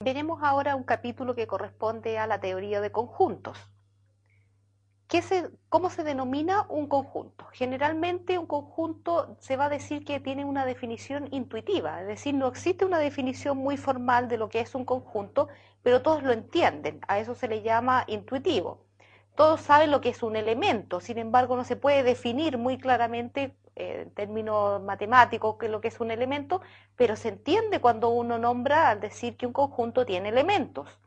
Veremos ahora un capítulo que corresponde a la teoría de conjuntos. ¿Cómo se denomina un conjunto? Generalmente un conjunto se va a decir que tiene una definición intuitiva, es decir, no existe una definición muy formal de lo que es un conjunto, pero todos lo entienden, a eso se le llama intuitivo. Todos saben lo que es un elemento, sin embargo no se puede definir muy claramente en términos matemáticos qué es lo que es un elemento, pero se entiende cuando uno nombra al decir que un conjunto tiene elementos.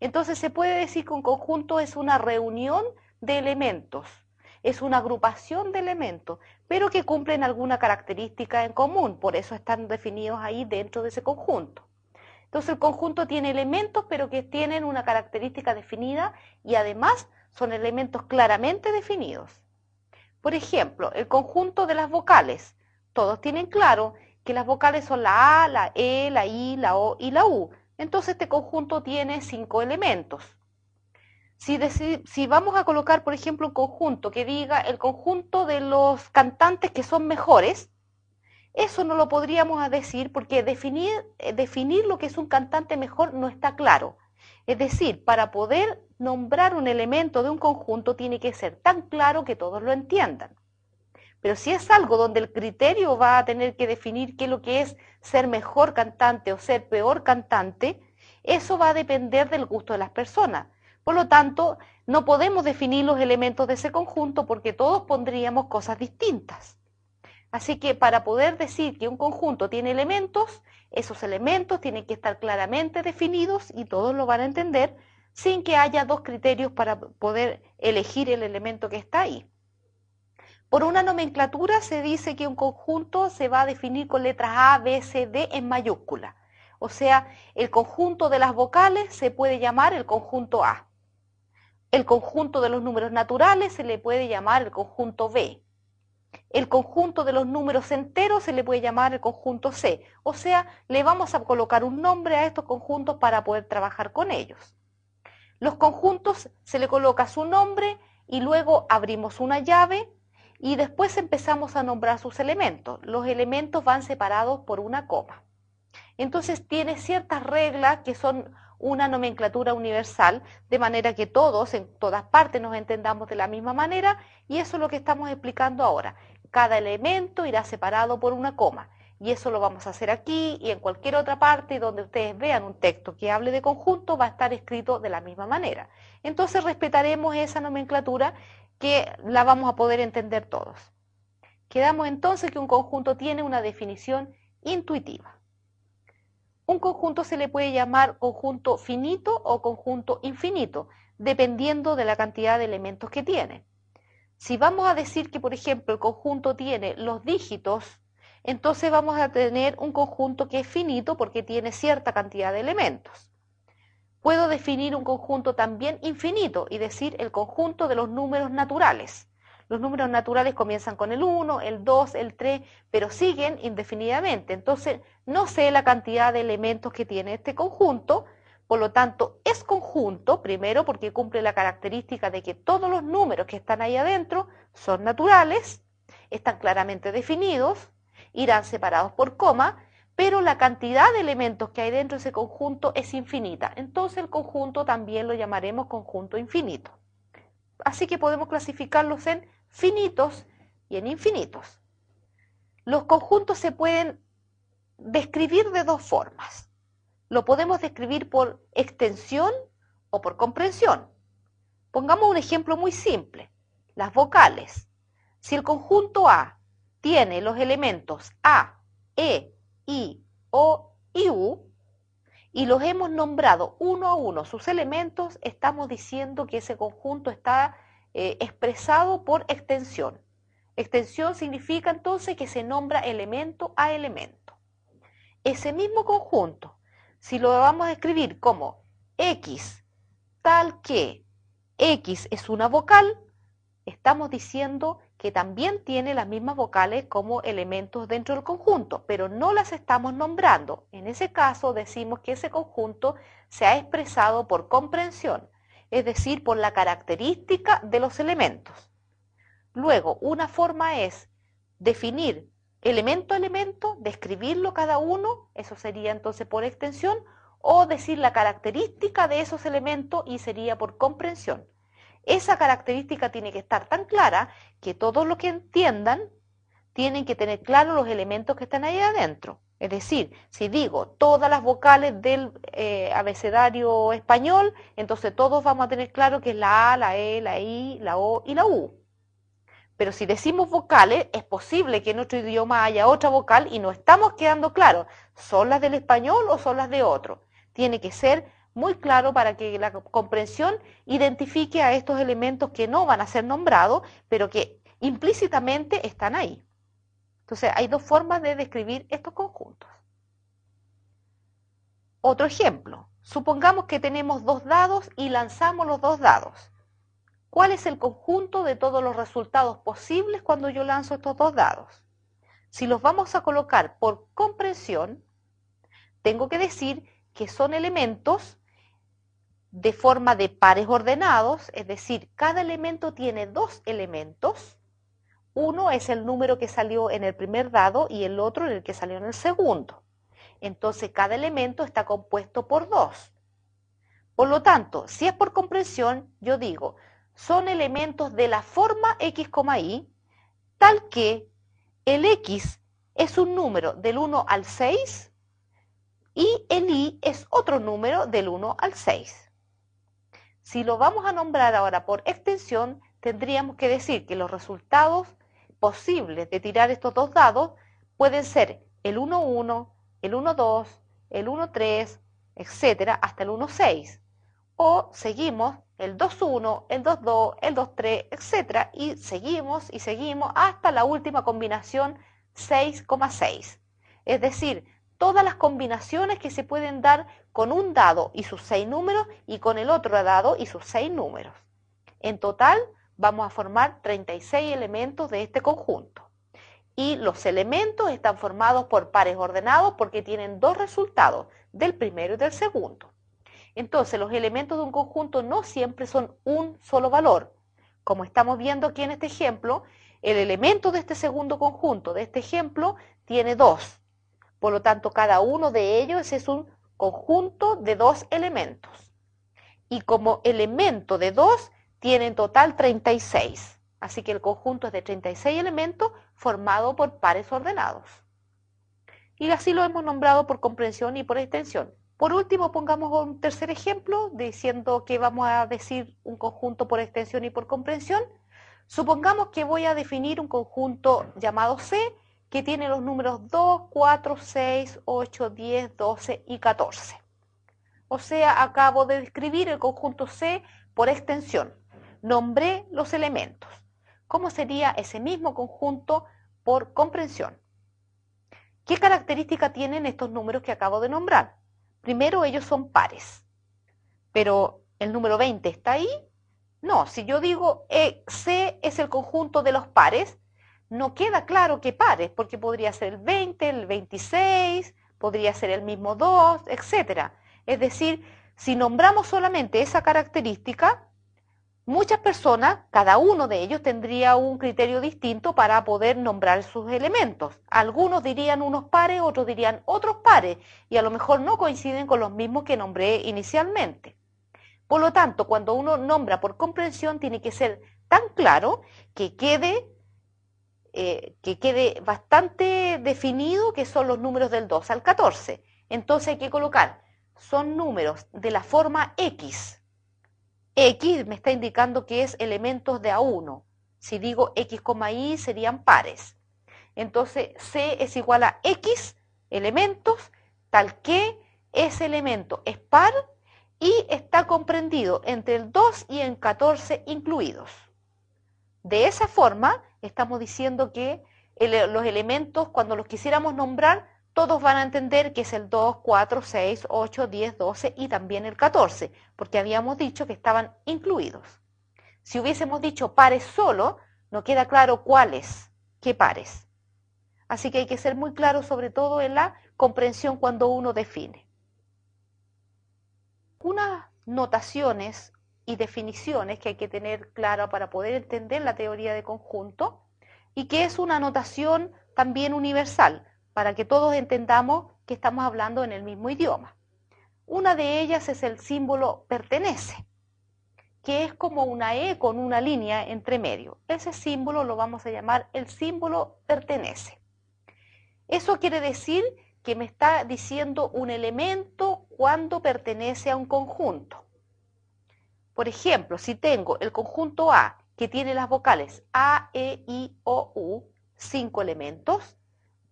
Entonces se puede decir que un conjunto es una reunión de elementos, es una agrupación de elementos, pero que cumplen alguna característica en común, por eso están definidos ahí dentro de ese conjunto. Entonces el conjunto tiene elementos, pero que tienen una característica definida y además son elementos claramente definidos. Por ejemplo, el conjunto de las vocales. Todos tienen claro que las vocales son la A, la E, la I, la O y la U. Entonces este conjunto tiene 5 elementos. Si vamos a colocar, por ejemplo, un conjunto que diga el conjunto de los cantantes que son mejores, eso no lo podríamos decir porque definir lo que es un cantante mejor no está claro. Es decir, para poder nombrar un elemento de un conjunto tiene que ser tan claro que todos lo entiendan. Pero si es algo donde el criterio va a tener que definir qué es lo que es ser mejor cantante o ser peor cantante, eso va a depender del gusto de las personas. Por lo tanto, no podemos definir los elementos de ese conjunto porque todos pondríamos cosas distintas. Así que para poder decir que un conjunto tiene elementos, esos elementos tienen que estar claramente definidos y todos lo van a entender sin que haya dos criterios para poder elegir el elemento que está ahí. Por una nomenclatura se dice que un conjunto se va a definir con letras A, B, C, D en mayúscula. O sea, el conjunto de las vocales se puede llamar el conjunto A. El conjunto de los números naturales se le puede llamar el conjunto B. El conjunto de los números enteros se le puede llamar el conjunto C. O sea, le vamos a colocar un nombre a estos conjuntos para poder trabajar con ellos. Los conjuntos se le coloca su nombre y luego abrimos una llave y después empezamos a nombrar sus elementos. Los elementos van separados por una coma. Entonces tiene ciertas reglas que son una nomenclatura universal, de manera que todos en todas partes nos entendamos de la misma manera, y eso es lo que estamos explicando ahora. Cada elemento irá separado por una coma, y eso lo vamos a hacer aquí y en cualquier otra parte donde ustedes vean un texto que hable de conjunto va a estar escrito de la misma manera. Entonces respetaremos esa nomenclatura que la vamos a poder entender todos. Quedamos entonces que un conjunto tiene una definición intuitiva. Un conjunto se le puede llamar conjunto finito o conjunto infinito, dependiendo de la cantidad de elementos que tiene. Si vamos a decir que, por ejemplo, el conjunto tiene los dígitos, entonces vamos a tener un conjunto que es finito porque tiene cierta cantidad de elementos. Puedo definir un conjunto también infinito y decir el conjunto de los números naturales. Los números naturales comienzan con el 1, el 2, el 3, pero siguen indefinidamente. Entonces, no sé la cantidad de elementos que tiene este conjunto, por lo tanto, es conjunto, primero porque cumple la característica de que todos los números que están ahí adentro son naturales, están claramente definidos, irán separados por coma, pero la cantidad de elementos que hay dentro de ese conjunto es infinita. Entonces, el conjunto también lo llamaremos conjunto infinito. Así que podemos clasificarlos en finitos y en infinitos. Los conjuntos se pueden describir de dos formas. Lo podemos describir por extensión o por comprensión. Pongamos un ejemplo muy simple. Las vocales. Si el conjunto A tiene los elementos A, E, I, O y U, y los hemos nombrado uno a uno sus elementos, estamos diciendo que ese conjunto está expresado por extensión. Extensión significa entonces que se nombra elemento a elemento. Ese mismo conjunto, si lo vamos a escribir como X, tal que X es una vocal, estamos diciendo que también tiene las mismas vocales como elementos dentro del conjunto, pero no las estamos nombrando. En ese caso decimos que ese conjunto se ha expresado por comprensión, es decir, por la característica de los elementos. Luego, una forma es definir elemento a elemento, describirlo cada uno, eso sería entonces por extensión, o decir la característica de esos elementos y sería por comprensión. Esa característica tiene que estar tan clara que todos los que entiendan tienen que tener claros los elementos que están ahí adentro. Es decir, si digo todas las vocales del abecedario español, entonces todos vamos a tener claro que es la A, la E, la I, la O y la U. Pero si decimos vocales, es posible que en otro idioma haya otra vocal y no estamos quedando claros, ¿son las del español o son las de otro? Tiene que ser muy claro para que la comprensión identifique a estos elementos que no van a ser nombrados, pero que implícitamente están ahí. Entonces, hay dos formas de describir estos conjuntos. Otro ejemplo, supongamos que tenemos dos dados y lanzamos los dos dados. ¿Cuál es el conjunto de todos los resultados posibles cuando yo lanzo estos dos dados? Si los vamos a colocar por comprensión, tengo que decir que son elementos de forma de pares ordenados, es decir, cada elemento tiene dos elementos. Uno es el número que salió en el primer dado y el otro en el que salió en el segundo. Entonces, cada elemento está compuesto por dos. Por lo tanto, si es por comprensión, yo digo, son elementos de la forma x, y, tal que el x es un número del 1 al 6 y el y es otro número del 1 al 6. Si lo vamos a nombrar ahora por extensión, tendríamos que decir que los resultados posibles de tirar estos dos dados pueden ser el 1-1, el 1-2, el 1-3, etcétera, hasta el 1-6. O seguimos el 2-1, el 2-2, el 2-3, etcétera, y seguimos hasta la última combinación 6,6. Es decir, todas las combinaciones que se pueden dar con un dado y sus 6 números y con el otro dado y sus 6 números. En total vamos a formar 36 elementos de este conjunto. Y los elementos están formados por pares ordenados porque tienen dos resultados, del primero y del segundo. Entonces, los elementos de un conjunto no siempre son un solo valor. Como estamos viendo aquí en este ejemplo, el elemento de este segundo conjunto, de este ejemplo, tiene dos. Por lo tanto, cada uno de ellos es un conjunto de dos elementos. Y como elemento de dos, tiene en total 36. Así que el conjunto es de 36 elementos formado por pares ordenados. Y así lo hemos nombrado por comprensión y por extensión. Por último, pongamos un tercer ejemplo, diciendo que vamos a decir un conjunto por extensión y por comprensión. Supongamos que voy a definir un conjunto llamado C, que tiene los números 2, 4, 6, 8, 10, 12 y 14. O sea, acabo de describir el conjunto C por extensión. Nombré los elementos. ¿Cómo sería ese mismo conjunto por comprensión? ¿Qué característica tienen estos números que acabo de nombrar? Primero, ellos son pares. Pero, ¿el número 20 está ahí? No, si yo digo C es el conjunto de los pares, no queda claro qué pares, porque podría ser el 20, el 26, podría ser el mismo 2, etc. Es decir, si nombramos solamente esa característica, muchas personas, cada uno de ellos tendría un criterio distinto para poder nombrar sus elementos. Algunos dirían unos pares, otros dirían otros pares, y a lo mejor no coinciden con los mismos que nombré inicialmente. Por lo tanto, cuando uno nombra por comprensión, tiene que ser tan claro que quede bastante definido que son los números del 2 al 14. Entonces hay que colocar, son números de la forma X. X me está indicando que es elementos de A1. Si digo X, Y serían pares. Entonces C es igual a X elementos, tal que ese elemento es par y está comprendido entre el 2 y el 14 incluidos. De esa forma estamos diciendo que los elementos, cuando los quisiéramos nombrar, todos van a entender que es el 2, 4, 6, 8, 10, 12 y también el 14, porque habíamos dicho que estaban incluidos. Si hubiésemos dicho pares solo, no queda claro cuáles, qué pares. Así que hay que ser muy claro, sobre todo en la comprensión cuando uno define. Unas notaciones y definiciones que hay que tener clara para poder entender la teoría de conjunto y que es una notación también universal, para que todos entendamos que estamos hablando en el mismo idioma. Una de ellas es el símbolo pertenece, que es como una E con una línea entre medio. Ese símbolo lo vamos a llamar el símbolo pertenece. Eso quiere decir que me está diciendo un elemento cuando pertenece a un conjunto. Por ejemplo, si tengo el conjunto A, que tiene las vocales A, E, I, O, U, 5 elementos,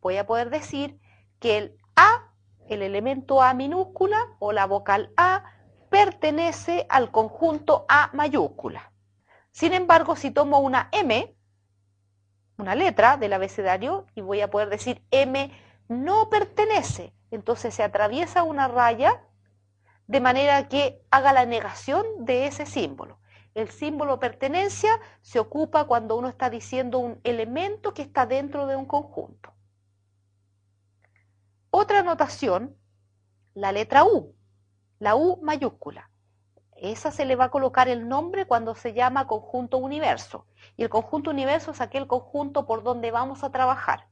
voy a poder decir que el A, el elemento A minúscula o la vocal A, pertenece al conjunto A mayúscula. Sin embargo, si tomo una M, una letra del abecedario, y voy a poder decir M no pertenece, entonces se atraviesa una raya de manera que haga la negación de ese símbolo. El símbolo pertenencia se ocupa cuando uno está diciendo un elemento que está dentro de un conjunto. Otra notación, la letra U, la U mayúscula. Esa se le va a colocar el nombre cuando se llama conjunto universo. Y el conjunto universo es aquel conjunto por donde vamos a trabajar.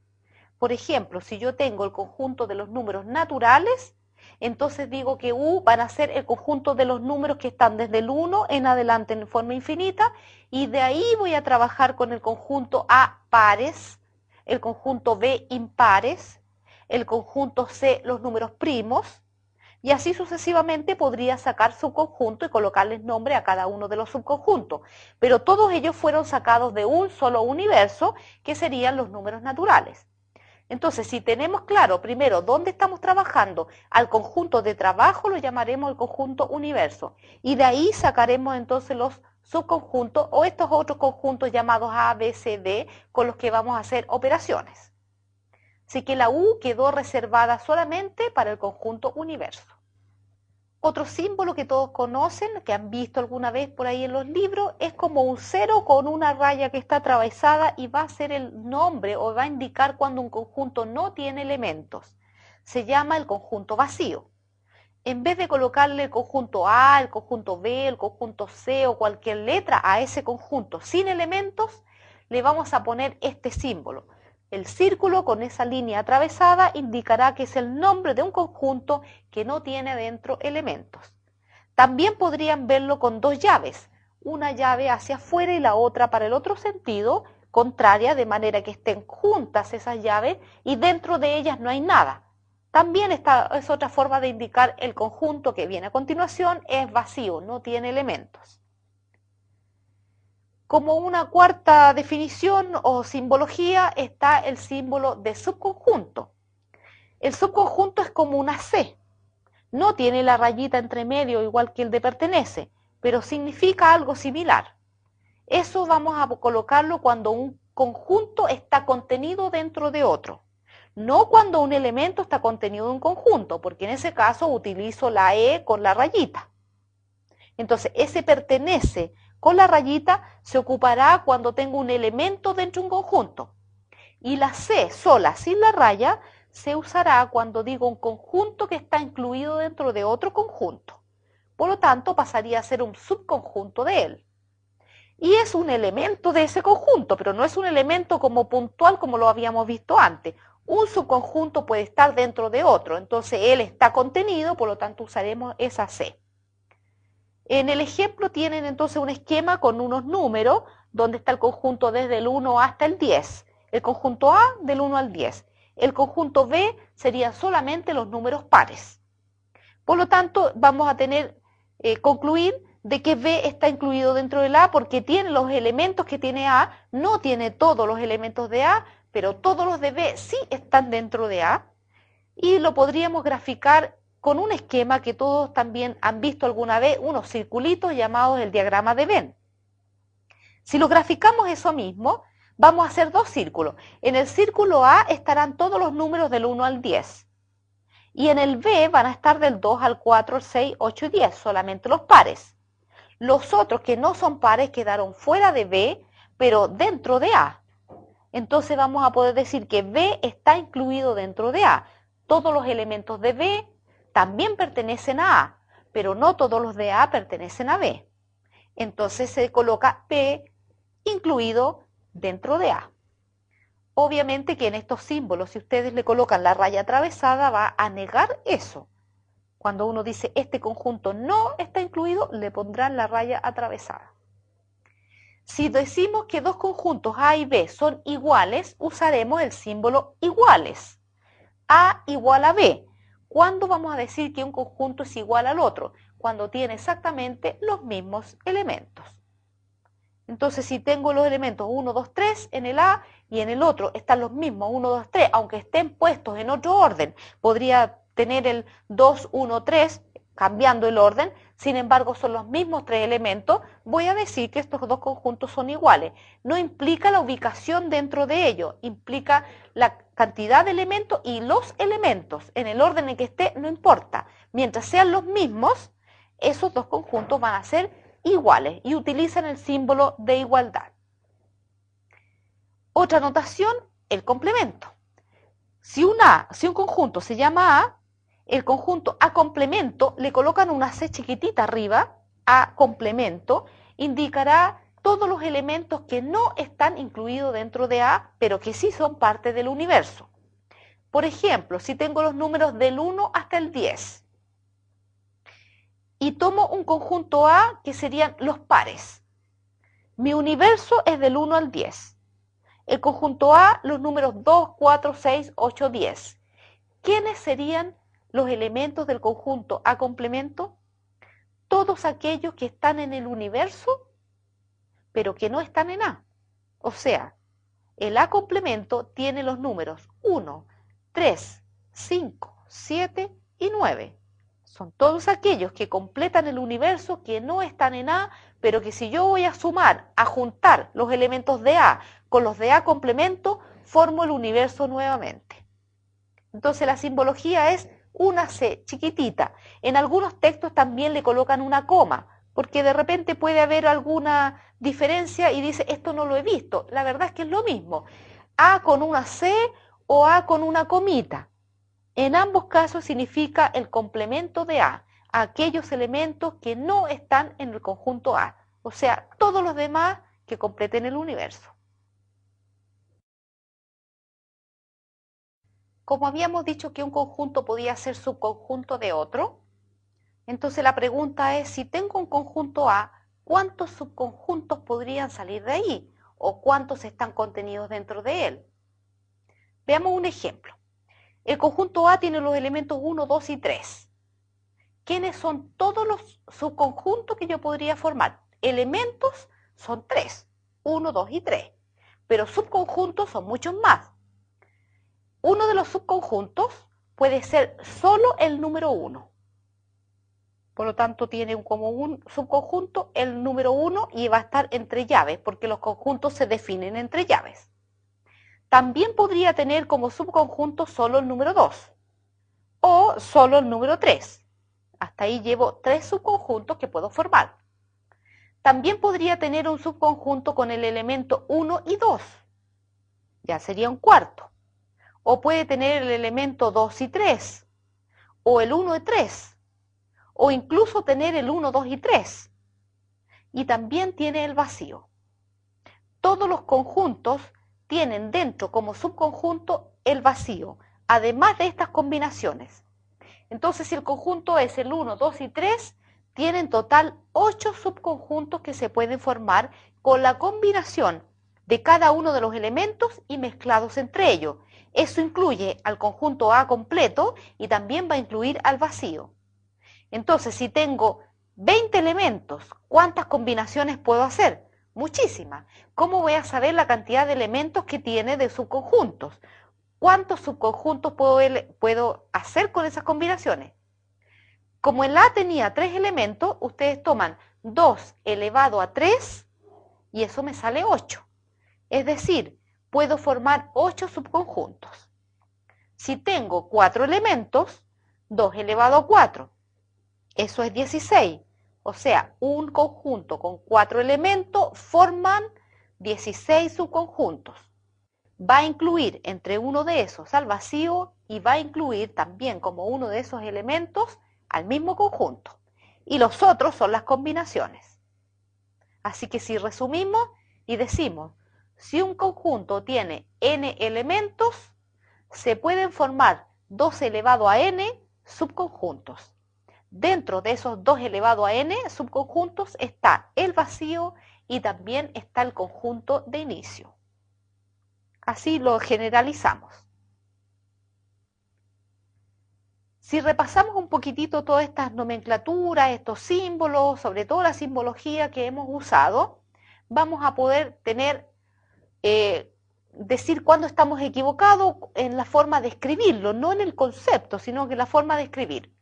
Por ejemplo, si yo tengo el conjunto de los números naturales, entonces digo que U van a ser el conjunto de los números que están desde el 1 en adelante en forma infinita, y de ahí voy a trabajar con el conjunto A pares, el conjunto B impares, el conjunto C los números primos, y así sucesivamente podría sacar subconjunto y colocarles nombre a cada uno de los subconjuntos. Pero todos ellos fueron sacados de un solo universo, que serían los números naturales. Entonces, si tenemos claro primero dónde estamos trabajando, al conjunto de trabajo lo llamaremos el conjunto universo. Y de ahí sacaremos entonces los subconjuntos o estos otros conjuntos llamados A, B, C, D, con los que vamos a hacer operaciones. Así que la U quedó reservada solamente para el conjunto universo. Otro símbolo que todos conocen, que han visto alguna vez por ahí en los libros, es como un cero con una raya que está atravesada y va a ser el nombre o va a indicar cuando un conjunto no tiene elementos. Se llama el conjunto vacío. En vez de colocarle el conjunto A, el conjunto B, el conjunto C o cualquier letra a ese conjunto sin elementos, le vamos a poner este símbolo. El círculo con esa línea atravesada indicará que es el nombre de un conjunto que no tiene dentro elementos. También podrían verlo con dos llaves, una llave hacia afuera y la otra para el otro sentido, contraria, de manera que estén juntas esas llaves y dentro de ellas no hay nada. También esta es otra forma de indicar el conjunto que viene a continuación es vacío, no tiene elementos. Como una cuarta definición o simbología está el símbolo de subconjunto. El subconjunto es como una C. No tiene la rayita entre medio igual que el de pertenece, pero significa algo similar. Eso vamos a colocarlo cuando un conjunto está contenido dentro de otro. No cuando un elemento está contenido en un conjunto, porque en ese caso utilizo la E con la rayita. Entonces, ese pertenece con la rayita se ocupará cuando tengo un elemento dentro de un conjunto. Y la C sola, sin la raya, se usará cuando digo un conjunto que está incluido dentro de otro conjunto. Por lo tanto, pasaría a ser un subconjunto de él. Y es un elemento de ese conjunto, pero no es un elemento como puntual como lo habíamos visto antes. Un subconjunto puede estar dentro de otro, entonces él está contenido, por lo tanto usaremos esa C. En el ejemplo tienen entonces un esquema con unos números, donde está el conjunto desde el 1 hasta el 10. El conjunto A del 1 al 10. El conjunto B serían solamente los números pares. Por lo tanto, vamos a concluir de que B está incluido dentro del A porque tiene los elementos que tiene A, no tiene todos los elementos de A, pero todos los de B sí están dentro de A. Y lo podríamos graficar con un esquema que todos también han visto alguna vez, unos circulitos llamados el diagrama de Venn. Si lo graficamos eso mismo, vamos a hacer dos círculos. En el círculo A estarán todos los números del 1 al 10. Y en el B van a estar del 2 al 4, 6, 8 y 10, solamente los pares. Los otros que no son pares quedaron fuera de B, pero dentro de A. Entonces vamos a poder decir que B está incluido dentro de A. Todos los elementos de B también pertenecen a A, pero no todos los de A pertenecen a B. Entonces se coloca B incluido dentro de A. Obviamente que en estos símbolos, si ustedes le colocan la raya atravesada, va a negar eso. Cuando uno dice este conjunto no está incluido, le pondrán la raya atravesada. Si decimos que dos conjuntos A y B son iguales, usaremos el símbolo iguales. A igual a B. ¿Cuándo vamos a decir que un conjunto es igual al otro? Cuando tiene exactamente los mismos elementos. Entonces, si tengo los elementos 1, 2, 3 en el A y en el otro están los mismos 1, 2, 3, aunque estén puestos en otro orden, podría tener el 2, 1, 3 cambiando el orden, sin embargo son los mismos tres elementos, voy a decir que estos dos conjuntos son iguales. No implica la ubicación dentro de ellos, implica la cantidad de elementos y los elementos, en el orden en que esté, no importa. Mientras sean los mismos, esos dos conjuntos van a ser iguales y utilizan el símbolo de igualdad. Otra notación, el complemento. Si un conjunto se llama A, el conjunto A complemento le colocan una C chiquitita arriba, A complemento, indicará todos los elementos que no están incluidos dentro de A, pero que sí son parte del universo. Por ejemplo, si tengo los números del 1 hasta el 10 y tomo un conjunto A que serían los pares, mi universo es del 1 al 10. El conjunto A, los números 2, 4, 6, 8, 10. ¿Quiénes serían los elementos del conjunto A complemento? Todos aquellos que están en el universo, pero que no están en A. O sea, el A complemento tiene los números 1, 3, 5, 7 y 9. Son todos aquellos que completan el universo que no están en A, pero que si yo voy a sumar, a juntar los elementos de A con los de A complemento, formo el universo nuevamente. Entonces la simbología es una C chiquitita. En algunos textos también le colocan una coma, porque de repente puede haber alguna diferencia y dice, esto no lo he visto. La verdad es que es lo mismo. A con una C o A con una comita. En ambos casos significa el complemento de A, aquellos elementos que no están en el conjunto A, o sea, todos los demás que completen el universo. Como habíamos dicho que un conjunto podía ser subconjunto de otro, entonces la pregunta es, si tengo un conjunto A, ¿cuántos subconjuntos podrían salir de ahí? ¿O cuántos están contenidos dentro de él? Veamos un ejemplo. El conjunto A tiene los elementos 1, 2 y 3. ¿Quiénes son todos los subconjuntos que yo podría formar? Elementos son 3, 1, 2 y 3, pero subconjuntos son muchos más. Uno de los subconjuntos puede ser solo el número 1. Por lo tanto, tiene como un subconjunto el número 1 y va a estar entre llaves, porque los conjuntos se definen entre llaves. También podría tener como subconjunto solo el número 2 o solo el número 3. Hasta ahí llevo 3 subconjuntos que puedo formar. También podría tener un subconjunto con el elemento 1 y 2. Ya sería un cuarto. O puede tener el elemento 2 y 3. O el 1 y 3. O incluso tener el 1, 2 y 3. Y también tiene el vacío. Todos los conjuntos tienen dentro como subconjunto el vacío, además de estas combinaciones. Entonces, si el conjunto es el 1, 2 y 3, tiene en total 8 subconjuntos que se pueden formar con la combinación de cada uno de los elementos y mezclados entre ellos. Eso incluye al conjunto A completo y también va a incluir al vacío. Entonces, si tengo 20 elementos, ¿cuántas combinaciones puedo hacer? Muchísimas. ¿Cómo voy a saber la cantidad de elementos que tiene de subconjuntos? ¿Cuántos subconjuntos puedo hacer con esas combinaciones? Como el A tenía 3 elementos, ustedes toman 2 elevado a 3 y eso me sale 8. Es decir, puedo formar 8 subconjuntos. Si tengo 4 elementos, 2 elevado a 4, eso es 16. O sea, un conjunto con 4 elementos forman 16 subconjuntos. Va a incluir entre uno de esos al vacío y va a incluir también como uno de esos elementos al mismo conjunto. Y los otros son las combinaciones. Así que si resumimos y decimos, si un conjunto tiene n elementos, se pueden formar 2 elevado a n subconjuntos. Dentro de esos 2 elevado a n subconjuntos está el vacío y también está el conjunto de inicio. Así lo generalizamos. Si repasamos un poquitito todas estas nomenclaturas, estos símbolos, sobre todo la simbología que hemos usado, vamos a poder decir cuándo estamos equivocados en la forma de escribirlo, no en el concepto, sino que en la forma de escribir.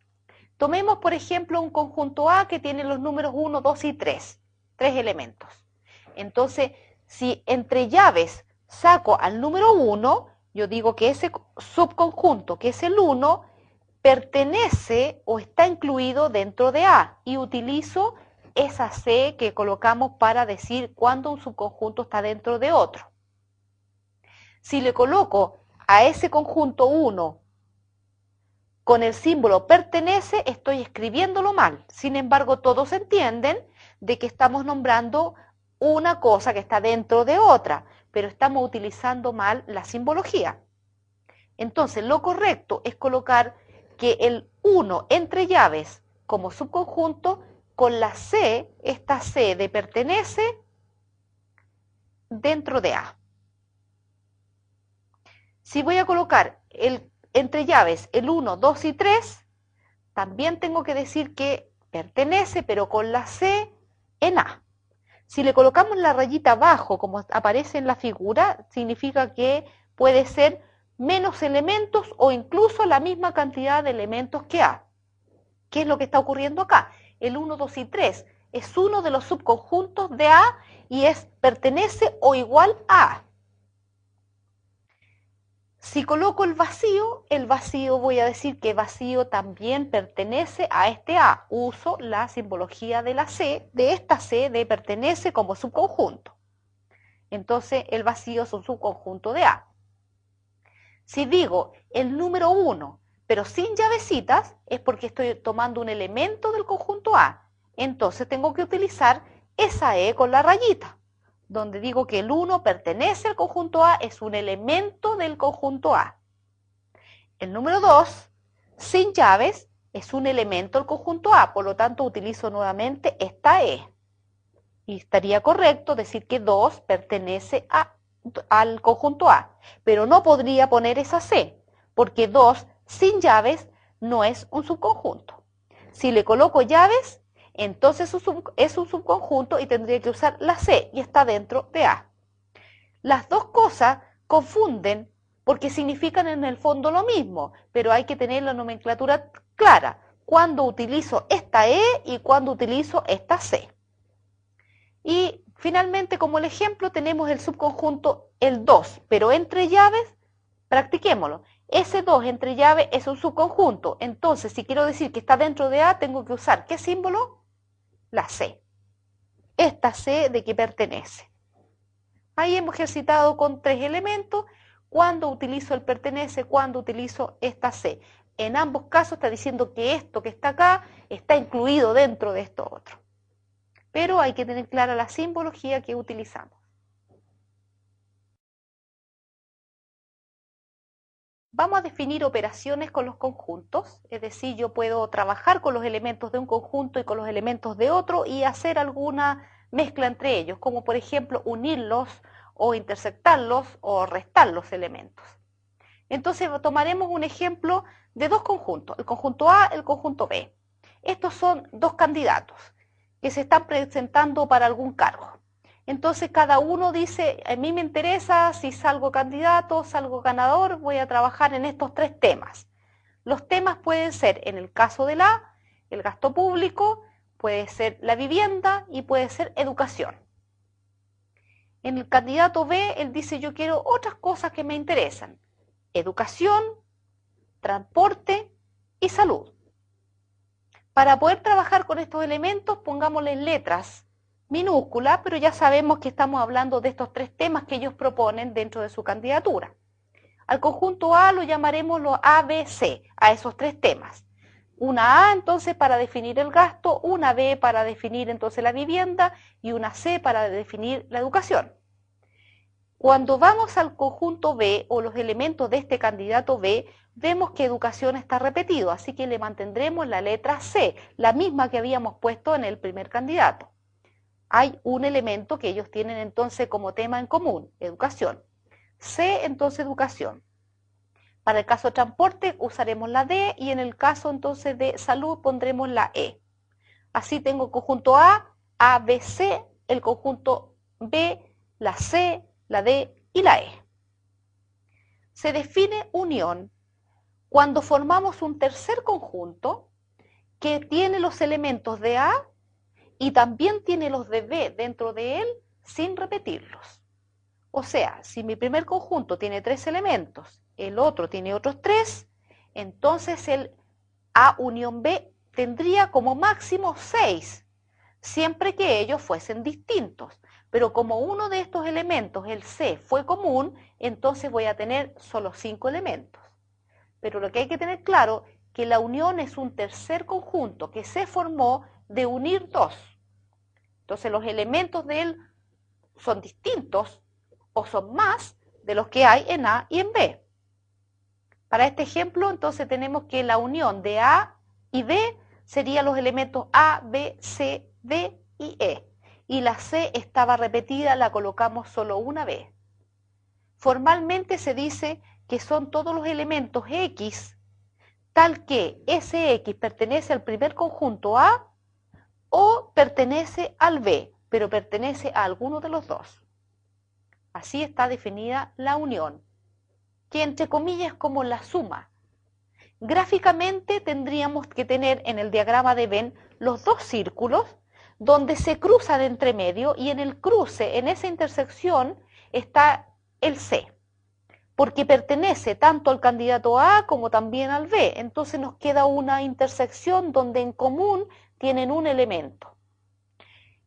Tomemos, por ejemplo, un conjunto A que tiene los números 1, 2 y 3 elementos. Entonces, si entre llaves saco al número 1, yo digo que ese subconjunto, que es el 1, pertenece o está incluido dentro de A y utilizo esa C que colocamos para decir cuándo un subconjunto está dentro de otro. Si le coloco a ese conjunto 1 con el símbolo pertenece, estoy escribiéndolo mal. Sin embargo, todos entienden de que estamos nombrando una cosa que está dentro de otra, pero estamos utilizando mal la simbología. Entonces, lo correcto es colocar que el 1 entre llaves como subconjunto con la C, esta C de pertenece, dentro de A. Si voy a colocar entre llaves el 1, 2 y 3, también tengo que decir que pertenece, pero con la C en A. Si le colocamos la rayita abajo, como aparece en la figura, significa que puede ser menos elementos o incluso la misma cantidad de elementos que A. ¿Qué es lo que está ocurriendo acá? El 1, 2 y 3 es uno de los subconjuntos de A y pertenece o igual a A. Si coloco el vacío voy a decir que vacío también pertenece a este A. Uso la simbología de la C, de esta C de pertenece como subconjunto. Entonces el vacío es un subconjunto de A. Si digo el número 1, pero sin llavecitas, es porque estoy tomando un elemento del conjunto A. Entonces tengo que utilizar esa E con la rayita, donde digo que el 1 pertenece al conjunto A, es un elemento del conjunto A. El número 2, sin llaves, es un elemento del conjunto A, por lo tanto utilizo nuevamente esta E. Y estaría correcto decir que 2 pertenece al conjunto A, pero no podría poner esa C, porque 2 sin llaves no es un subconjunto. Si le coloco llaves, entonces es un subconjunto y tendría que usar la C y está dentro de A. Las dos cosas confunden porque significan en el fondo lo mismo, pero hay que tener la nomenclatura clara, cuando utilizo esta E y cuando utilizo esta C. Y finalmente, como el ejemplo, tenemos el subconjunto el 2, pero entre llaves, practiquémoslo. Ese 2 entre llaves es un subconjunto, entonces si quiero decir que está dentro de A, tengo que usar ¿qué símbolo? La C. Esta C de que pertenece. Ahí hemos ejercitado con 3 elementos, cuando utilizo el pertenece, cuando utilizo esta C. En ambos casos está diciendo que esto que está acá está incluido dentro de esto otro. Pero hay que tener clara la simbología que utilizamos. Vamos a definir operaciones con los conjuntos, es decir, yo puedo trabajar con los elementos de un conjunto y con los elementos de otro y hacer alguna mezcla entre ellos, como por ejemplo unirlos o intersectarlos o restar los elementos. Entonces tomaremos un ejemplo de dos conjuntos, el conjunto A y el conjunto B. Estos son dos candidatos que se están presentando para algún cargo. Entonces cada uno dice, a mí me interesa, si salgo candidato, salgo ganador, voy a trabajar en estos 3 temas. Los temas pueden ser, en el caso del A, el gasto público, puede ser la vivienda y puede ser educación. En el candidato B, él dice, yo quiero otras cosas que me interesan. Educación, transporte y salud. Para poder trabajar con estos elementos, pongámosle letras minúsculas, pero ya sabemos que estamos hablando de estos 3 temas que ellos proponen dentro de su candidatura. Al conjunto A lo llamaremos los ABC, a esos 3 temas. Una A entonces para definir el gasto, una B para definir entonces la vivienda y una C para definir la educación. Cuando vamos al conjunto B o los elementos de este candidato B, vemos que educación está repetido, así que le mantendremos la letra C, la misma que habíamos puesto en el primer candidato. Hay un elemento que ellos tienen entonces como tema en común, educación. C, entonces, educación. Para el caso de transporte usaremos la D y en el caso entonces de salud pondremos la E. Así tengo el conjunto A, B, C, el conjunto B, la C, la D y la E. Se define unión cuando formamos un tercer conjunto que tiene los elementos de A y también tiene los de B dentro de él sin repetirlos. O sea, si mi primer conjunto tiene 3 elementos, el otro tiene otros 3, entonces el A unión B tendría como máximo 6, siempre que ellos fuesen distintos. Pero como uno de estos elementos, el C, fue común, entonces voy a tener solo 5 elementos. Pero lo que hay que tener claro es que la unión es un tercer conjunto que se formó de unir 2. Entonces los elementos de él son distintos o son más de los que hay en A y en B. Para este ejemplo, entonces tenemos que la unión de A y B serían los elementos A, B, C, D y E. Y la C estaba repetida, la colocamos solo una vez. Formalmente se dice que son todos los elementos X, tal que ese X pertenece al primer conjunto A o pertenece al B, pero pertenece a alguno de los dos. Así está definida la unión, que entre comillas es como la suma. Gráficamente tendríamos que tener en el diagrama de Venn los dos círculos donde se cruzan entre medio y en el cruce, en esa intersección, está el C, porque pertenece tanto al candidato A como también al B. Entonces nos queda una intersección donde en común tienen un elemento.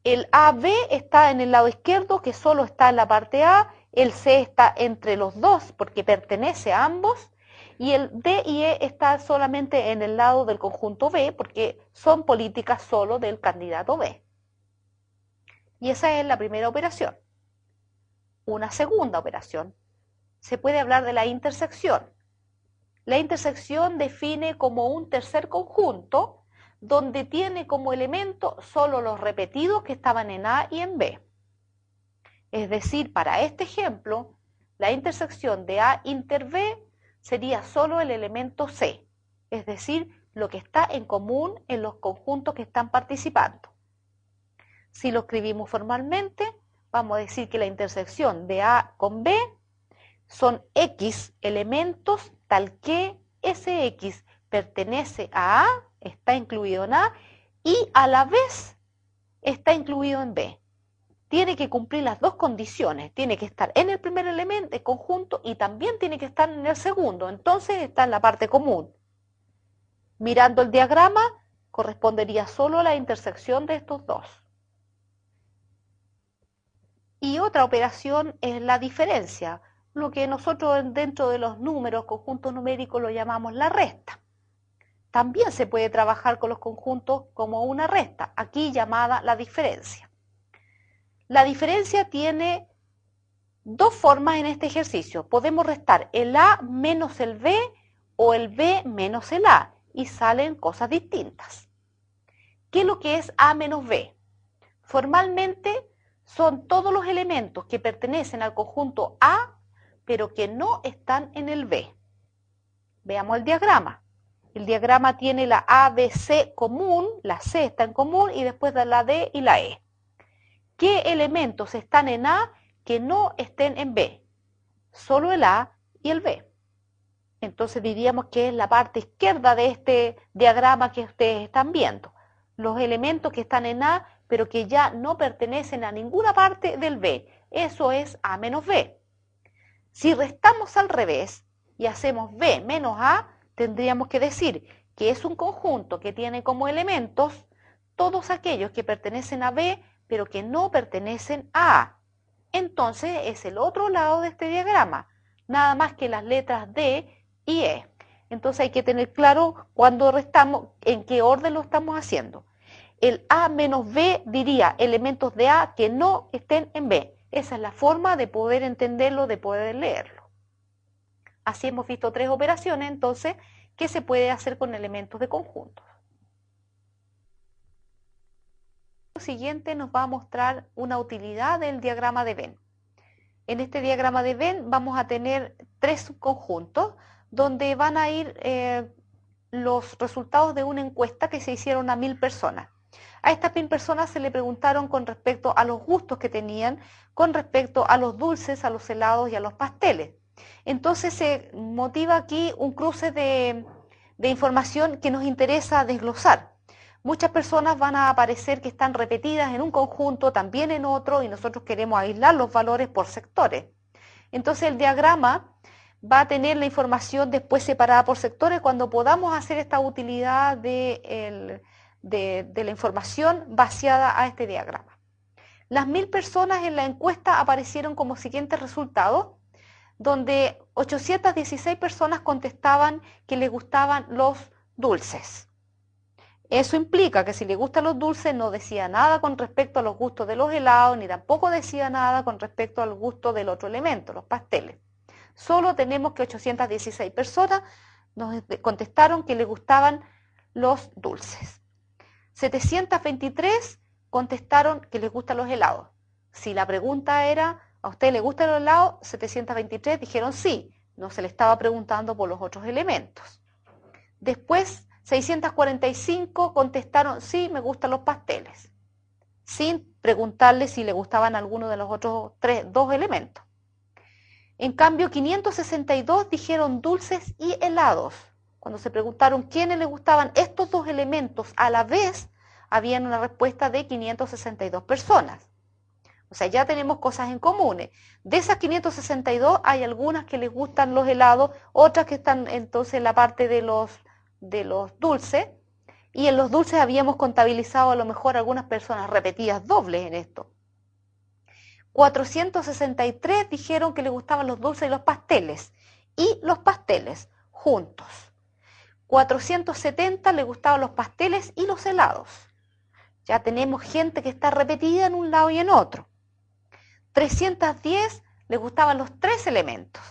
El AB está en el lado izquierdo, que solo está en la parte A, el C está entre los dos porque pertenece a ambos, y el D y E está solamente en el lado del conjunto B porque son políticas solo del candidato B. Y esa es la primera operación. Una segunda operación, se puede hablar de la intersección. La intersección define como un tercer conjunto donde tiene como elemento solo los repetidos que estaban en A y en B. Es decir, para este ejemplo, la intersección de A inter B sería solo el elemento C, es decir, lo que está en común en los conjuntos que están participando. Si lo escribimos formalmente, vamos a decir que la intersección de A con B son X elementos tal que ese X pertenece a A, está incluido en A, y a la vez está incluido en B. Tiene que cumplir las dos condiciones, tiene que estar en el primer elemento, el conjunto, y también tiene que estar en el segundo, entonces está en la parte común. Mirando el diagrama, correspondería solo a la intersección de estos dos. Y otra operación es la diferencia, lo que nosotros dentro de los números, conjuntos numéricos, lo llamamos la resta. También se puede trabajar con los conjuntos como una resta, aquí llamada la diferencia. La diferencia tiene dos formas en este ejercicio. Podemos restar el A menos el B o el B menos el A y salen cosas distintas. ¿Qué es lo que es A menos B? Formalmente son todos los elementos que pertenecen al conjunto A pero que no están en el B. Veamos el diagrama. El diagrama tiene la A, B, C común, la C está en común y después da la D y la E. ¿Qué elementos están en A que no estén en B? Solo el A y el B. Entonces diríamos que es la parte izquierda de este diagrama que ustedes están viendo. Los elementos que están en A pero que ya no pertenecen a ninguna parte del B. Eso es A menos B. Si restamos al revés y hacemos B menos A, tendríamos que decir que es un conjunto que tiene como elementos todos aquellos que pertenecen a B, pero que no pertenecen a A. Entonces es el otro lado de este diagrama, nada más que las letras D y E. Entonces hay que tener claro cuando restamos, en qué orden lo estamos haciendo. El A menos B diría elementos de A que no estén en B. Esa es la forma de poder entenderlo, de poder leerlo. Así hemos visto 3 operaciones, entonces, que se puede hacer con elementos de conjuntos. Lo siguiente nos va a mostrar una utilidad del diagrama de Venn. En este diagrama de Venn vamos a tener 3 subconjuntos donde van a ir los resultados de una encuesta que se hicieron a 1000 personas. A estas 1000 personas se le preguntaron con respecto a los gustos que tenían, con respecto a los dulces, a los helados y a los pasteles. Entonces se motiva aquí un cruce de información que nos interesa desglosar. Muchas personas van a aparecer que están repetidas en un conjunto, también en otro, y nosotros queremos aislar los valores por sectores. Entonces el diagrama va a tener la información después separada por sectores cuando podamos hacer esta utilidad de la información vaciada a este diagrama. Las 1000 personas en la encuesta aparecieron como siguientes resultados, donde 816 personas contestaban que les gustaban los dulces. Eso implica que si le gustan los dulces no decía nada con respecto a los gustos de los helados, ni tampoco decía nada con respecto al gusto del otro elemento, los pasteles. Solo tenemos que 816 personas nos contestaron que les gustaban los dulces. 723 contestaron que les gustan los helados. Si la pregunta era, ¿a usted le gustan los helados? 723 dijeron sí, no se le estaba preguntando por los otros elementos. Después, 645 contestaron, sí, me gustan los pasteles, sin preguntarle si le gustaban alguno de los otros dos elementos. En cambio, 562 dijeron dulces y helados. Cuando se preguntaron quiénes les gustaban estos dos elementos a la vez, habían una respuesta de 562 personas. O sea, ya tenemos cosas en común. De esas 562 hay algunas que les gustan los helados, otras que están entonces en la parte de los dulces, y en los dulces habíamos contabilizado a lo mejor algunas personas repetidas dobles en esto. 463 dijeron que les gustaban los dulces y los pasteles juntos. 470 les gustaban los pasteles y los helados. Ya tenemos gente que está repetida en un lado y en otro. 310 les gustaban los 3 elementos,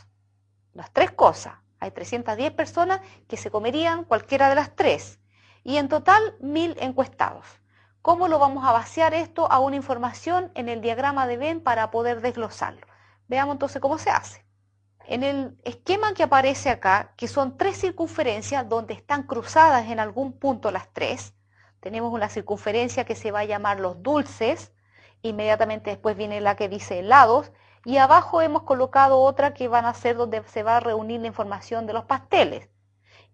las 3 cosas. Hay 310 personas que se comerían cualquiera de las 3. Y en total, 1000 encuestados. ¿Cómo lo vamos a vaciar esto a una información en el diagrama de Venn para poder desglosarlo? Veamos entonces cómo se hace. En el esquema que aparece acá, que son 3 circunferencias donde están cruzadas en algún punto las 3, tenemos una circunferencia que se va a llamar los dulces, inmediatamente después viene la que dice helados, y abajo hemos colocado otra que van a ser donde se va a reunir la información de los pasteles.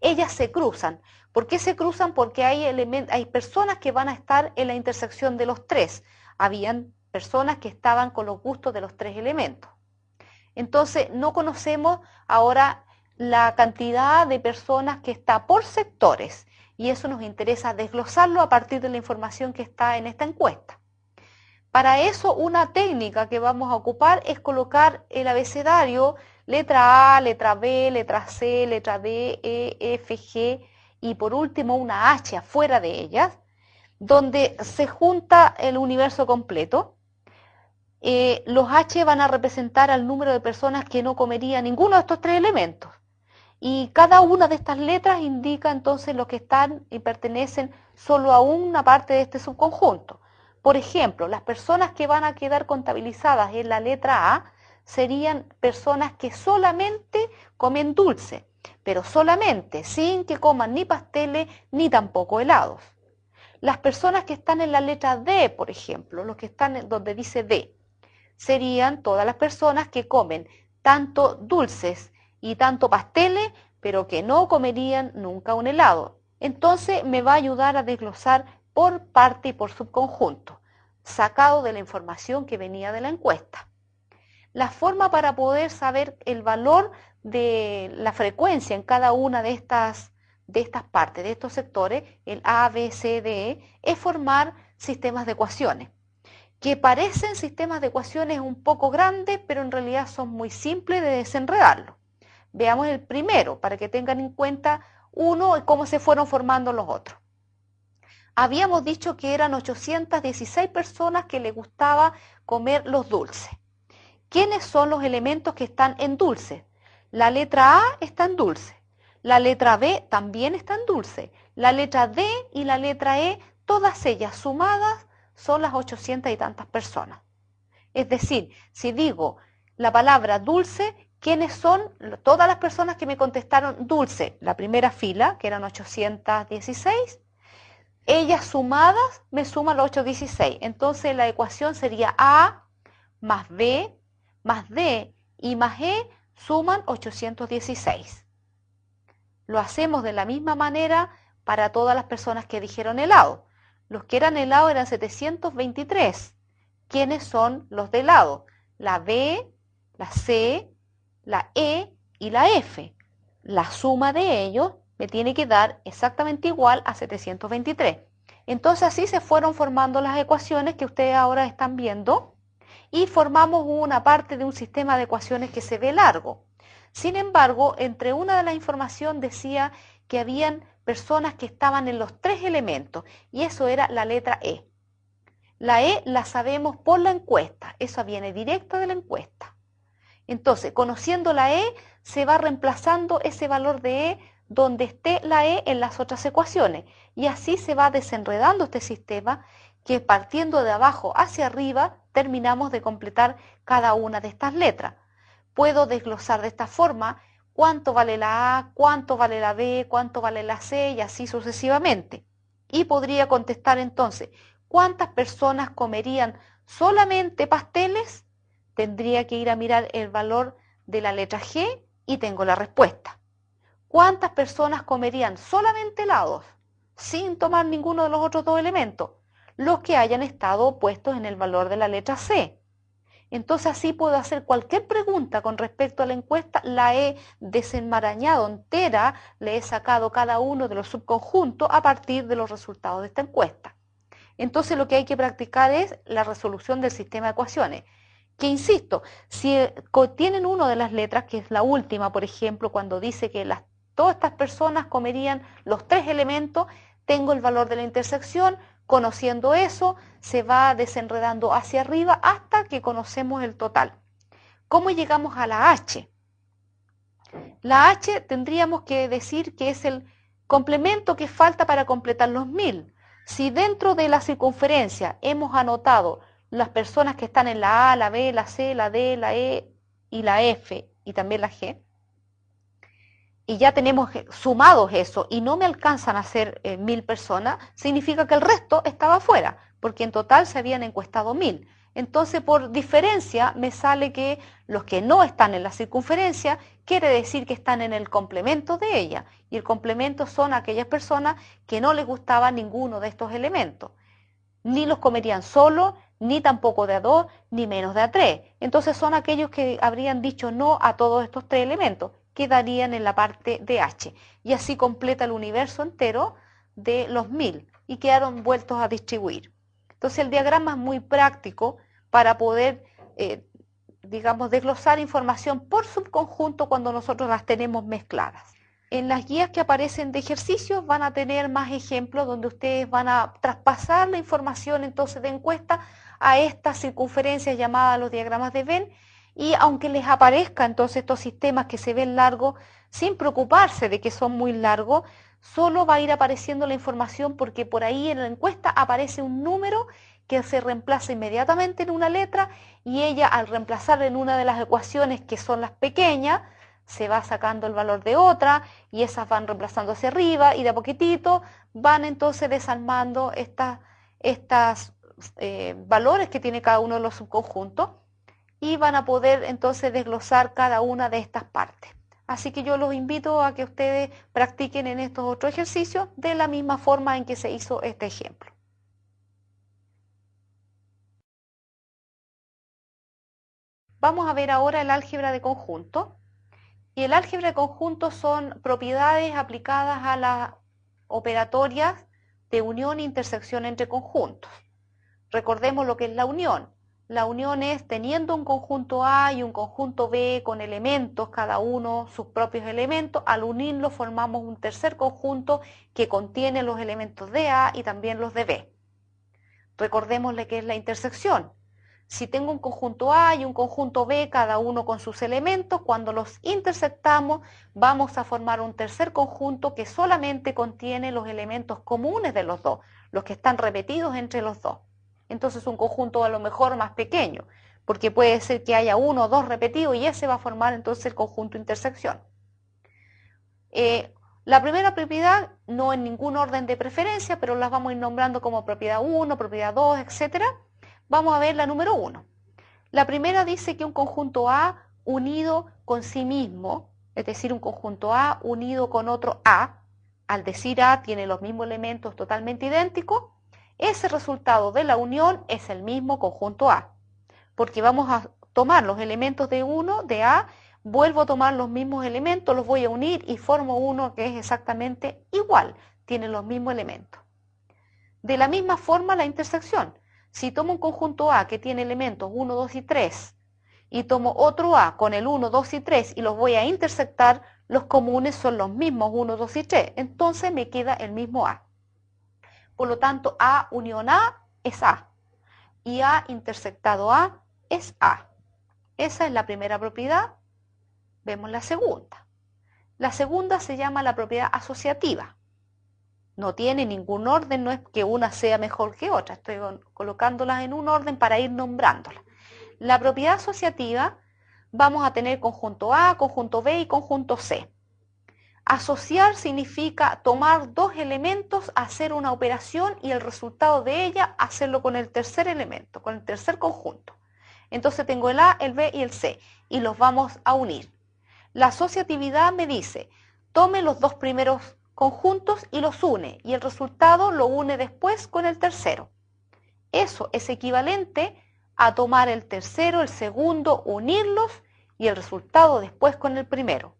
Ellas se cruzan. ¿Por qué se cruzan? Porque hay personas que van a estar en la intersección de los 3. Habían personas que estaban con los gustos de los 3 elementos. Entonces, no conocemos ahora la cantidad de personas que está por sectores, y eso nos interesa desglosarlo a partir de la información que está en esta encuesta. Para eso, una técnica que vamos a ocupar es colocar el abecedario, letra A, letra B, letra C, letra D, E, F, G, y por último una H afuera de ellas, donde se junta el universo completo. Los H van a representar al número de personas que no comerían ninguno de estos 3 elementos. Y cada una de estas letras indica entonces los que están y pertenecen solo a una parte de este subconjunto. Por ejemplo, las personas que van a quedar contabilizadas en la letra A serían personas que solamente comen dulce, pero solamente, sin que coman ni pasteles ni tampoco helados. Las personas que están en la letra D, por ejemplo, los que están donde dice D, serían todas las personas que comen tanto dulces y tanto pasteles, pero que no comerían nunca un helado. Entonces me va a ayudar a desglosar por parte y por subconjunto, sacado de la información que venía de la encuesta. La forma para poder saber el valor de la frecuencia en cada una de estas partes, de estos sectores, el A, B, C, D, E, es formar sistemas de ecuaciones, que parecen sistemas de ecuaciones un poco grandes, pero en realidad son muy simples de desenredarlo. Veamos el primero, para que tengan en cuenta uno y cómo se fueron formando los otros. Habíamos dicho que eran 816 personas que les gustaba comer los dulces. ¿Quiénes son los elementos que están en dulces? La letra A está en dulce. La letra B también está en dulce. La letra D y la letra E, todas ellas sumadas, son las 800 y tantas personas. Es decir, si digo la palabra dulce, ¿quiénes son? Todas las personas que me contestaron dulce. La primera fila, que eran 816, ellas sumadas me suman los 816. Entonces la ecuación sería A más B más D y más E suman 816. Lo hacemos de la misma manera para todas las personas que dijeron helado. Los que eran helado eran 723. ¿Quiénes son los de helado? La B, la C, la E y la F. La suma de ellos me tiene que dar exactamente igual a 723. Entonces así se fueron formando las ecuaciones que ustedes ahora están viendo y formamos una parte de un sistema de ecuaciones que se ve largo. Sin embargo, entre una de la información decía que habían personas que estaban en los 3 elementos y eso era la letra E. La E la sabemos por la encuesta, eso viene directo de la encuesta. Entonces, conociendo la E, se va reemplazando ese valor de E donde esté la E en las otras ecuaciones. Y así se va desenredando este sistema que partiendo de abajo hacia arriba terminamos de completar cada una de estas letras. Puedo desglosar de esta forma cuánto vale la A, cuánto vale la B, cuánto vale la C y así sucesivamente. Y podría contestar entonces, ¿cuántas personas comerían solamente pasteles? Tendría que ir a mirar el valor de la letra G y tengo la respuesta. ¿Cuántas personas comerían solamente helados sin tomar ninguno de los otros 2 elementos? Los que hayan estado puestos en el valor de la letra C. Entonces así puedo hacer cualquier pregunta con respecto a la encuesta, la he desenmarañado entera, le he sacado cada uno de los subconjuntos a partir de los resultados de esta encuesta. Entonces lo que hay que practicar es la resolución del sistema de ecuaciones. Que insisto, si tienen una de las letras, que es la última, por ejemplo, cuando dice que todas estas personas comerían los 3 elementos, tengo el valor de la intersección, conociendo eso, se va desenredando hacia arriba hasta que conocemos el total. ¿Cómo llegamos a la H? La H tendríamos que decir que es el complemento que falta para completar los 1000. Si dentro de la circunferencia hemos anotado las personas que están en la A, la B, la C, la D, la E y la F y también la G, y ya tenemos sumados eso y no me alcanzan a ser 1000 personas, significa que el resto estaba fuera, porque en total se habían encuestado 1000. Entonces, por diferencia, me sale que los que no están en la circunferencia quiere decir que están en el complemento de ella. Y el complemento son aquellas personas que no les gustaba ninguno de estos elementos. Ni los comerían solo, ni tampoco de a 2, ni menos de a 3. Entonces son aquellos que habrían dicho no a todos estos 3 elementos, quedarían en la parte de H. Y así completa el universo entero de los 1000 y quedaron vueltos a distribuir. Entonces el diagrama es muy práctico para poder, digamos, desglosar información por subconjunto cuando nosotros las tenemos mezcladas. En las guías que aparecen de ejercicios van a tener más ejemplos donde ustedes van a traspasar la información entonces de encuesta a estas circunferencias llamadas los diagramas de Venn, y aunque les aparezca entonces estos sistemas que se ven largos, sin preocuparse de que son muy largos, solo va a ir apareciendo la información porque por ahí en la encuesta aparece un número que se reemplaza inmediatamente en una letra y ella al reemplazar en una de las ecuaciones que son las pequeñas, se va sacando el valor de otra y esas van reemplazando hacia arriba y de a poquitito van entonces desarmando estas valores que tiene cada uno de los subconjuntos y van a poder entonces desglosar cada una de estas partes. Así que yo los invito a que ustedes practiquen en estos otros ejercicios de la misma forma en que se hizo este ejemplo. Vamos a ver ahora el álgebra de conjuntos. Y el álgebra de conjuntos son propiedades aplicadas a las operatorias de unión e intersección entre conjuntos. Recordemos lo que es la unión. La unión es teniendo un conjunto A y un conjunto B con elementos, cada uno sus propios elementos, al unirlos formamos un tercer conjunto que contiene los elementos de A y también los de B. Recordemos lo que es la intersección. Si tengo un conjunto A y un conjunto B, cada uno con sus elementos, cuando los intersectamos vamos a formar un tercer conjunto que solamente contiene los elementos comunes de los dos, los que están repetidos entre los dos. Entonces un conjunto a lo mejor más pequeño, porque puede ser que haya uno o dos repetidos y ese va a formar entonces el conjunto intersección. La primera propiedad no en ningún orden de preferencia, pero las vamos a ir nombrando como propiedad 1, propiedad 2, etc. Vamos a ver la número 1. La primera dice que un conjunto A unido con sí mismo, es decir, un conjunto A unido con otro A, al decir A tiene los mismos elementos totalmente idénticos, ese resultado de la unión es el mismo conjunto A, porque vamos a tomar los elementos de A, vuelvo a tomar los mismos elementos, los voy a unir y formo uno que es exactamente igual, tiene los mismos elementos. De la misma forma la intersección. Si tomo un conjunto A que tiene elementos 1, 2 y 3 y tomo otro A con el 1, 2 y 3 y los voy a intersectar, los comunes son los mismos 1, 2 y 3, entonces me queda el mismo A. Por lo tanto, A unión A es A y A intersectado A es A. Esa es la primera propiedad. Vemos la segunda. La segunda se llama la propiedad asociativa. No tiene ningún orden, no es que una sea mejor que otra. Estoy colocándolas en un orden para ir nombrándolas. La propiedad asociativa, vamos a tener conjunto A, conjunto B y conjunto C. Asociar significa tomar dos elementos, hacer una operación y el resultado de ella hacerlo con el tercer elemento, con el tercer conjunto. Entonces tengo el A, el B y el C y los vamos a unir. La asociatividad me dice, tome los dos primeros conjuntos y los une, y el resultado lo une después con el tercero. Eso es equivalente a tomar el tercero, el segundo, unirlos, y el resultado después con el primero.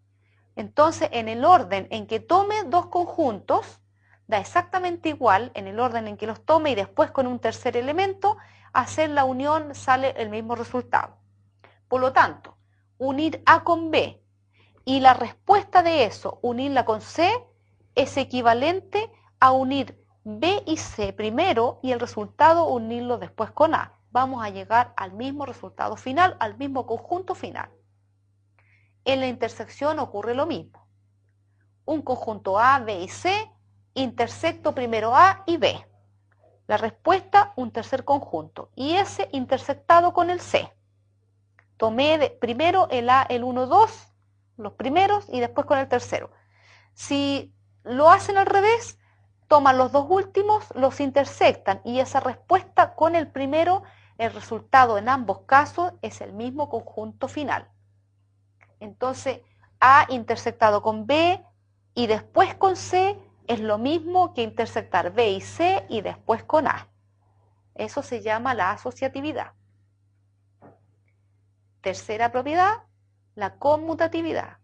Entonces, en el orden en que tome dos conjuntos, da exactamente igual, en el orden en que los tome y después con un tercer elemento, hacer la unión sale el mismo resultado. Por lo tanto, unir A con B, y la respuesta de eso, unirla con C, es equivalente a unir B y C primero y el resultado unirlo después con A. Vamos a llegar al mismo resultado final, al mismo conjunto final. En la intersección ocurre lo mismo. Un conjunto A, B y C, intersecto primero A y B. La respuesta, un tercer conjunto. Y ese intersectado con el C. Tomé primero el A, el 1, 2, los primeros y después con el tercero. Si lo hacen al revés, toman los dos últimos, los intersectan y esa respuesta con el primero, el resultado en ambos casos es el mismo conjunto final. Entonces, A intersectado con B y después con C es lo mismo que intersectar B y C y después con A. Eso se llama la asociatividad. Tercera propiedad, la conmutatividad.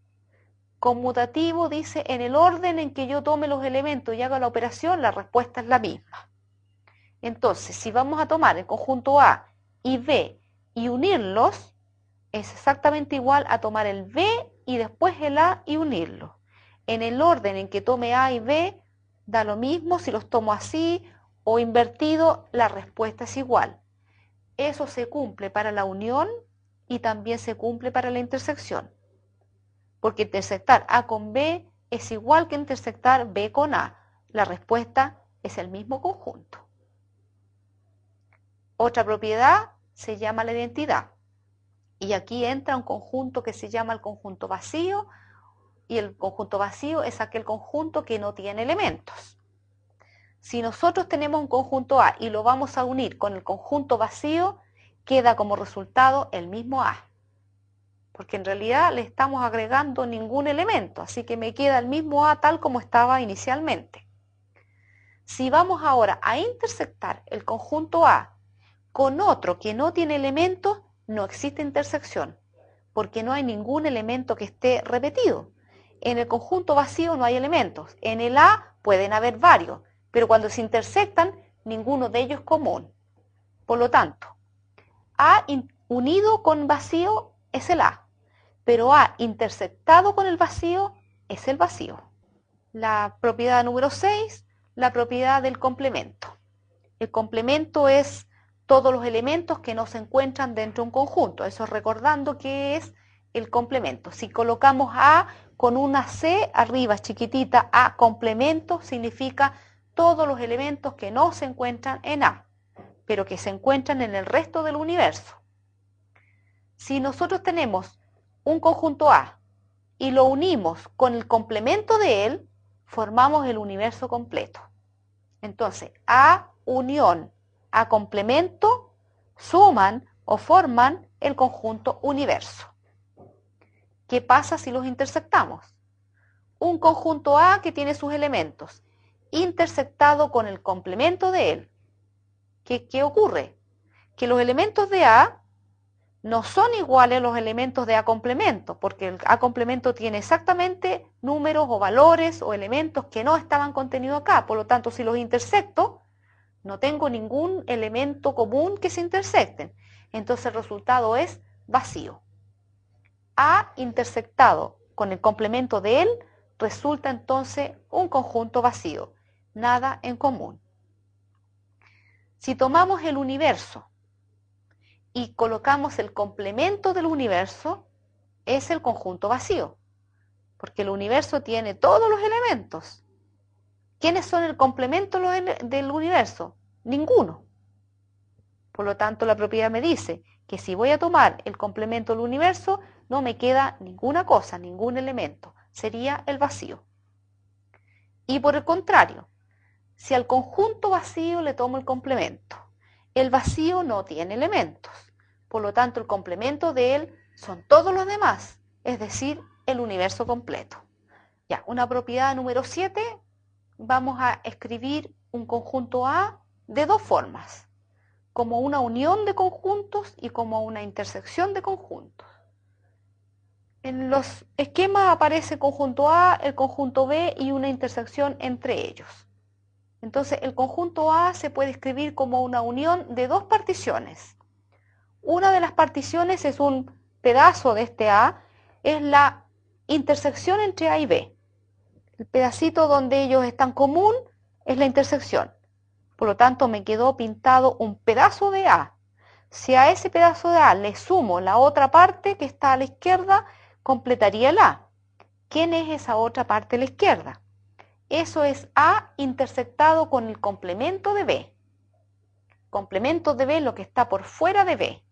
Conmutativo dice, en el orden en que yo tome los elementos y haga la operación, la respuesta es la misma. Entonces, si vamos a tomar el conjunto A y B y unirlos, es exactamente igual a tomar el B y después el A y unirlos. En el orden en que tome A y B, da lo mismo si los tomo así o invertido, la respuesta es igual. Eso se cumple para la unión y también se cumple para la intersección. Porque intersectar A con B es igual que intersectar B con A. La respuesta es el mismo conjunto. Otra propiedad se llama la identidad. Y aquí entra un conjunto que se llama el conjunto vacío. Y el conjunto vacío es aquel conjunto que no tiene elementos. Si nosotros tenemos un conjunto A y lo vamos a unir con el conjunto vacío, queda como resultado el mismo A. Porque en realidad le estamos agregando ningún elemento, así que me queda el mismo A tal como estaba inicialmente. Si vamos ahora a intersectar el conjunto A con otro que no tiene elementos, no existe intersección, porque no hay ningún elemento que esté repetido. En el conjunto vacío no hay elementos, en el A pueden haber varios, pero cuando se intersectan, ninguno de ellos es común. Por lo tanto, A unido con vacío es el A, pero A intersectado con el vacío es el vacío. La propiedad número 6, la propiedad del complemento. El complemento es todos los elementos que no se encuentran dentro de un conjunto. Eso recordando que es el complemento. Si colocamos A con una C arriba chiquitita, A complemento, significa todos los elementos que no se encuentran en A, pero que se encuentran en el resto del universo. Si nosotros tenemos un conjunto A y lo unimos con el complemento de él, formamos el universo completo. Entonces, A unión, A complemento, suman o forman el conjunto universo. ¿Qué pasa si los intersectamos? Un conjunto A que tiene sus elementos, intersectado con el complemento de él. ¿Qué ocurre? Que los elementos de A no son iguales a los elementos de A complemento, porque el A complemento tiene exactamente números o valores o elementos que no estaban contenidos acá. Por lo tanto, si los intersecto, no tengo ningún elemento común que se intersecten. Entonces el resultado es vacío. A intersectado con el complemento de él resulta entonces un conjunto vacío, nada en común. Si tomamos el universo y colocamos el complemento del universo, es el conjunto vacío, porque el universo tiene todos los elementos. ¿Quiénes son el complemento del universo? Ninguno. Por lo tanto, la propiedad me dice que si voy a tomar el complemento del universo, no me queda ninguna cosa, ningún elemento. Sería el vacío. Y por el contrario, si al conjunto vacío le tomo el complemento, el vacío no tiene elementos. Por lo tanto, el complemento de él son todos los demás, es decir, el universo completo. Ya, una propiedad número 7, vamos a escribir un conjunto A de dos formas, como una unión de conjuntos y como una intersección de conjuntos. En los esquemas aparece el conjunto A, el conjunto B y una intersección entre ellos. Entonces, el conjunto A se puede escribir como una unión de dos particiones. Una de las particiones es un pedazo de este A, es la intersección entre A y B. El pedacito donde ellos están común es la intersección. Por lo tanto, me quedó pintado un pedazo de A. Si a ese pedazo de A le sumo la otra parte que está a la izquierda, completaría el A. ¿Quién es esa otra parte a la izquierda? Eso es A intersectado con el complemento de B. Complemento de B, lo que está por fuera de B.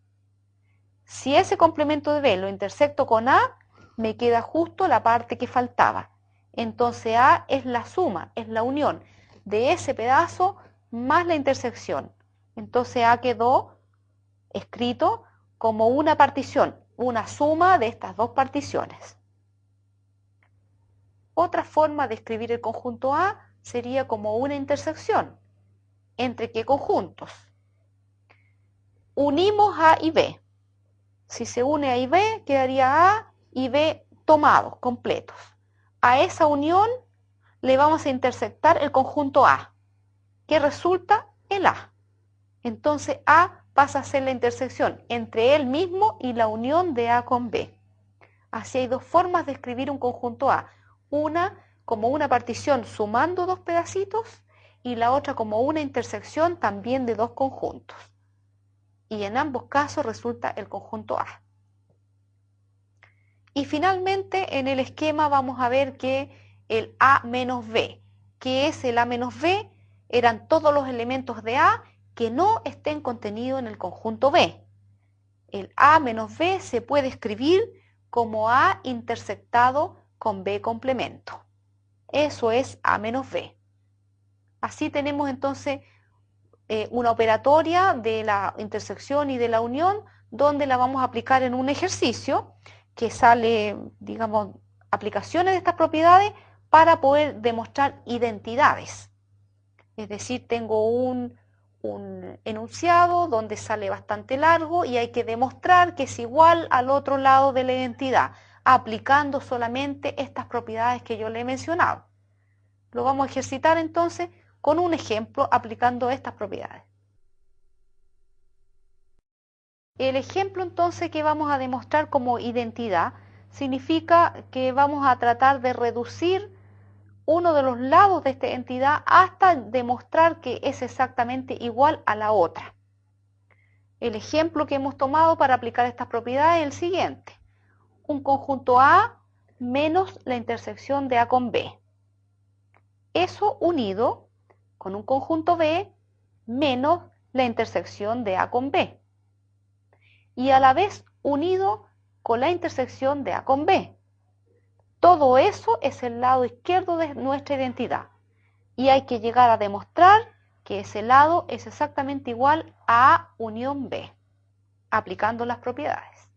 Si ese complemento de B lo intersecto con A, me queda justo la parte que faltaba. Entonces A es la suma, es la unión de ese pedazo más la intersección. Entonces A quedó escrito como una partición, una suma de estas dos particiones. Otra forma de escribir el conjunto A sería como una intersección. ¿Entre qué conjuntos? Unimos A y B. Si se une A y B, quedaría A y B tomados, completos. A esa unión le vamos a intersectar el conjunto A, que resulta el A. Entonces A pasa a ser la intersección entre él mismo y la unión de A con B. Así hay dos formas de escribir un conjunto A. Una como una partición sumando dos pedacitos y la otra como una intersección también de dos conjuntos. Y en ambos casos resulta el conjunto A. Y finalmente en el esquema vamos a ver que el A menos B, que es el A menos B, eran todos los elementos de A que no estén contenidos en el conjunto B. El A menos B se puede escribir como A intersectado con B complemento. Eso es A menos B. Así tenemos entonces una operatoria de la intersección y de la unión, donde la vamos a aplicar en un ejercicio que sale, digamos, aplicaciones de estas propiedades para poder demostrar identidades. Es decir, tengo un enunciado donde sale bastante largo y hay que demostrar que es igual al otro lado de la identidad, aplicando solamente estas propiedades que yo le he mencionado. Lo vamos a ejercitar entonces con un ejemplo aplicando estas propiedades. El ejemplo entonces que vamos a demostrar como identidad significa que vamos a tratar de reducir uno de los lados de esta entidad hasta demostrar que es exactamente igual a la otra. El ejemplo que hemos tomado para aplicar estas propiedades es el siguiente. Un conjunto A menos la intersección de A con B. Eso unido con un conjunto B menos la intersección de A con B. Y a la vez unido con la intersección de A con B. Todo eso es el lado izquierdo de nuestra identidad. Y hay que llegar a demostrar que ese lado es exactamente igual a A unión B, aplicando las propiedades.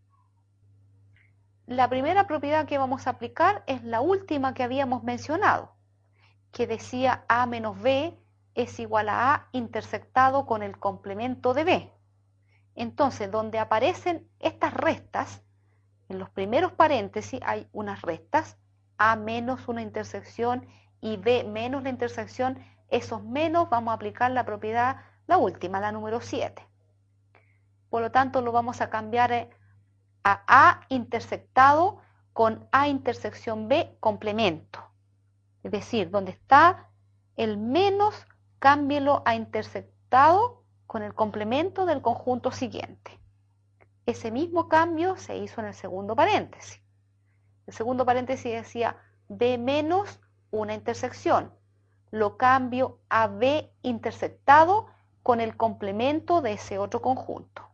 La primera propiedad que vamos a aplicar es la última que habíamos mencionado, que decía A menos B es igual a A intersectado con el complemento de B. Entonces, donde aparecen estas restas, en los primeros paréntesis hay unas restas, A menos una intersección y B menos la intersección, esos menos vamos a aplicar la propiedad, la última, la número 7. Por lo tanto, lo vamos a cambiar a A intersectado con A intersección B complemento. Es decir, donde está el menos, cámbielo a intersectado con el complemento del conjunto siguiente. Ese mismo cambio se hizo en el segundo paréntesis. El segundo paréntesis decía B menos una intersección. Lo cambio a B intersectado con el complemento de ese otro conjunto.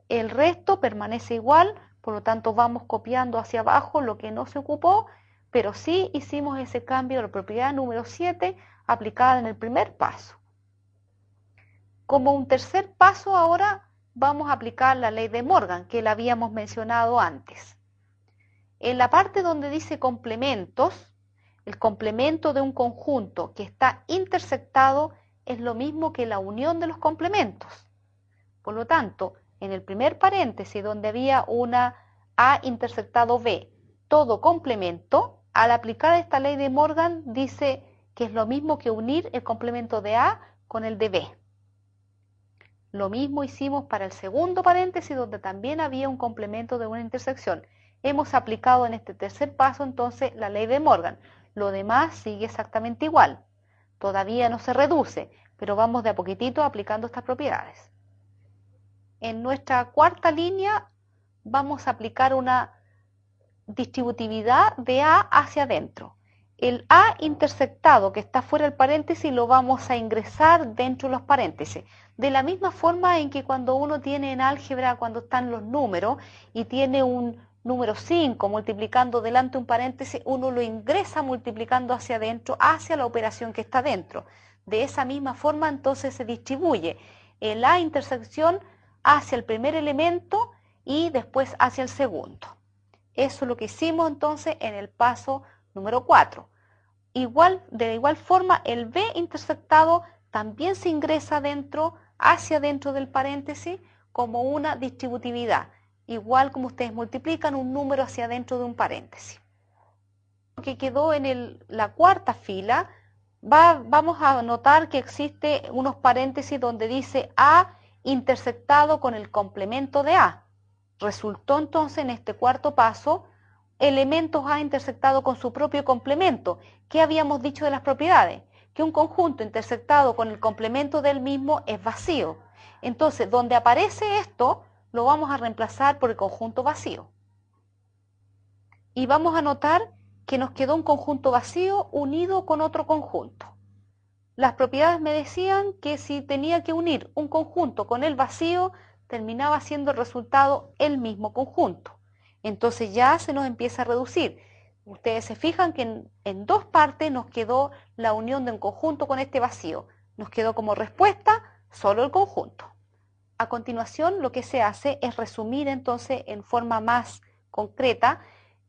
El resto permanece igual, por lo tanto vamos copiando hacia abajo lo que no se ocupó, pero sí hicimos ese cambio de la propiedad número 7 aplicada en el primer paso. Como un tercer paso ahora vamos a aplicar la ley de Morgan, que la habíamos mencionado antes. En la parte donde dice complementos, el complemento de un conjunto que está intersectado es lo mismo que la unión de los complementos. Por lo tanto, en el primer paréntesis donde había una A intersectado B, todo complemento, al aplicar esta ley de Morgan dice que es lo mismo que unir el complemento de A con el de B. Lo mismo hicimos para el segundo paréntesis donde también había un complemento de una intersección. Hemos aplicado en este tercer paso entonces la ley de Morgan. Lo demás sigue exactamente igual. Todavía no se reduce, pero vamos de a poquitito aplicando estas propiedades. En nuestra cuarta línea vamos a aplicar una distributividad de A hacia adentro. El A intersectado que está fuera del paréntesis lo vamos a ingresar dentro de los paréntesis. De la misma forma en que cuando uno tiene en álgebra, cuando están los números y tiene un número 5 multiplicando delante un paréntesis, uno lo ingresa multiplicando hacia adentro, hacia la operación que está dentro. De esa misma forma entonces se distribuye el A intersección hacia el primer elemento y después hacia el segundo. Eso es lo que hicimos entonces en el paso número 4. De igual forma, el B intersectado también se ingresa hacia dentro del paréntesis como una distributividad, igual como ustedes multiplican un número hacia adentro de un paréntesis. Lo que quedó en la cuarta fila, vamos a notar que existe unos paréntesis donde dice A intersectado con el complemento de A. Resultó entonces en este cuarto paso elementos A intersectado con su propio complemento. ¿Qué habíamos dicho de las propiedades? Que un conjunto intersectado con el complemento del mismo es vacío. Entonces, donde aparece esto, lo vamos a reemplazar por el conjunto vacío. Y vamos a notar que nos quedó un conjunto vacío unido con otro conjunto. Las propiedades me decían que si tenía que unir un conjunto con el vacío, terminaba siendo el resultado el mismo conjunto. Entonces ya se nos empieza a reducir. Ustedes se fijan que en dos partes nos quedó la unión de un conjunto con este vacío. Nos quedó como respuesta solo el conjunto. A continuación lo que se hace es resumir entonces en forma más concreta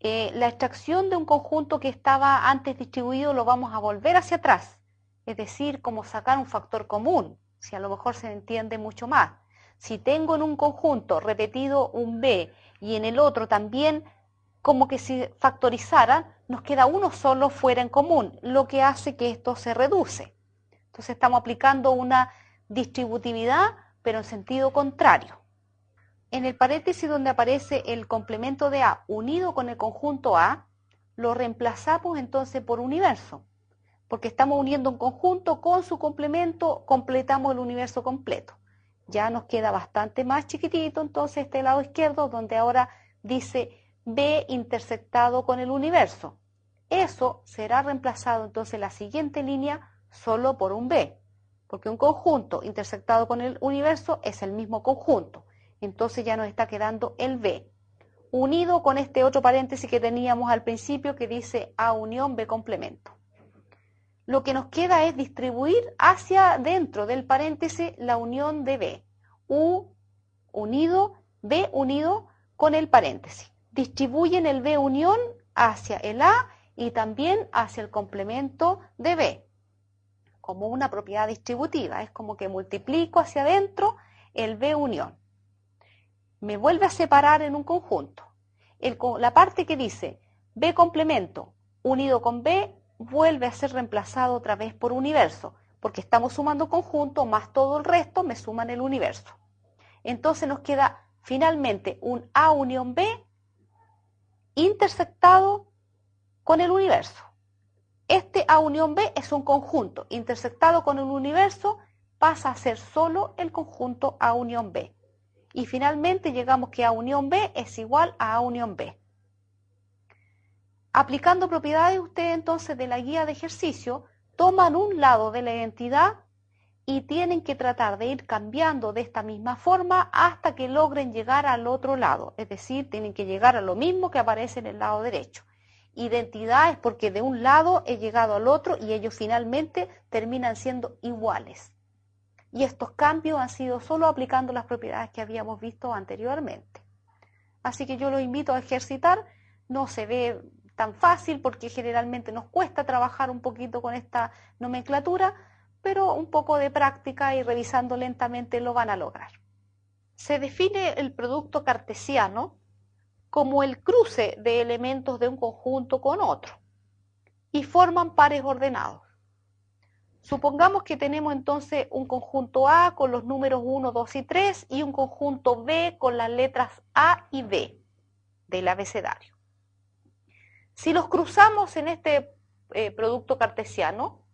la extracción de un conjunto que estaba antes distribuido, lo vamos a volver hacia atrás. Es decir, como sacar un factor común, si a lo mejor se entiende mucho más. Si tengo en un conjunto repetido un B y en el otro también como que si factorizaran, nos queda uno solo fuera en común, lo que hace que esto se reduce. Entonces estamos aplicando una distributividad, pero en sentido contrario. En el paréntesis donde aparece el complemento de A unido con el conjunto A, lo reemplazamos entonces por universo, porque estamos uniendo un conjunto con su complemento, completamos el universo completo. ya nos queda bastante más chiquitito, entonces este lado izquierdo, donde ahora dice B intersectado con el universo. Eso será reemplazado entonces en la siguiente línea solo por un B, porque un conjunto intersectado con el universo es el mismo conjunto. Entonces ya nos está quedando el B, unido con este otro paréntesis que teníamos al principio que dice A unión B complemento. Lo que nos queda es distribuir hacia dentro del paréntesis la unión de B. U unido, B unido con el paréntesis. Distribuyen el B unión hacia el A y también hacia el complemento de B, como una propiedad distributiva. Es como que multiplico hacia adentro el B unión. Me vuelve a separar en un conjunto. La parte que dice B complemento unido con B vuelve a ser reemplazado otra vez por universo, porque estamos sumando conjunto más todo el resto me suman el universo. Entonces nos queda finalmente un A unión B intersectado con el universo. Este A unión B es un conjunto intersectado con el universo, pasa a ser solo el conjunto A unión B. Y finalmente llegamos que A unión B es igual a A unión B. Aplicando propiedades, ustedes entonces de la guía de ejercicio toman un lado de la identidad y tienen que tratar de ir cambiando de esta misma forma hasta que logren llegar al otro lado. Es decir, tienen que llegar a lo mismo que aparece en el lado derecho. Identidad es porque de un lado he llegado al otro y ellos finalmente terminan siendo iguales. Y estos cambios han sido solo aplicando las propiedades que habíamos visto anteriormente. Así que yo los invito a ejercitar. No se ve tan fácil porque generalmente nos cuesta trabajar un poquito con esta nomenclatura, pero un poco de práctica y revisando lentamente lo van a lograr. Se define el producto cartesiano como el cruce de elementos de un conjunto con otro y forman pares ordenados. Supongamos que tenemos entonces un conjunto A con los números 1, 2 y 3 y un conjunto B con las letras A y B del abecedario. Si los cruzamos en este producto cartesiano,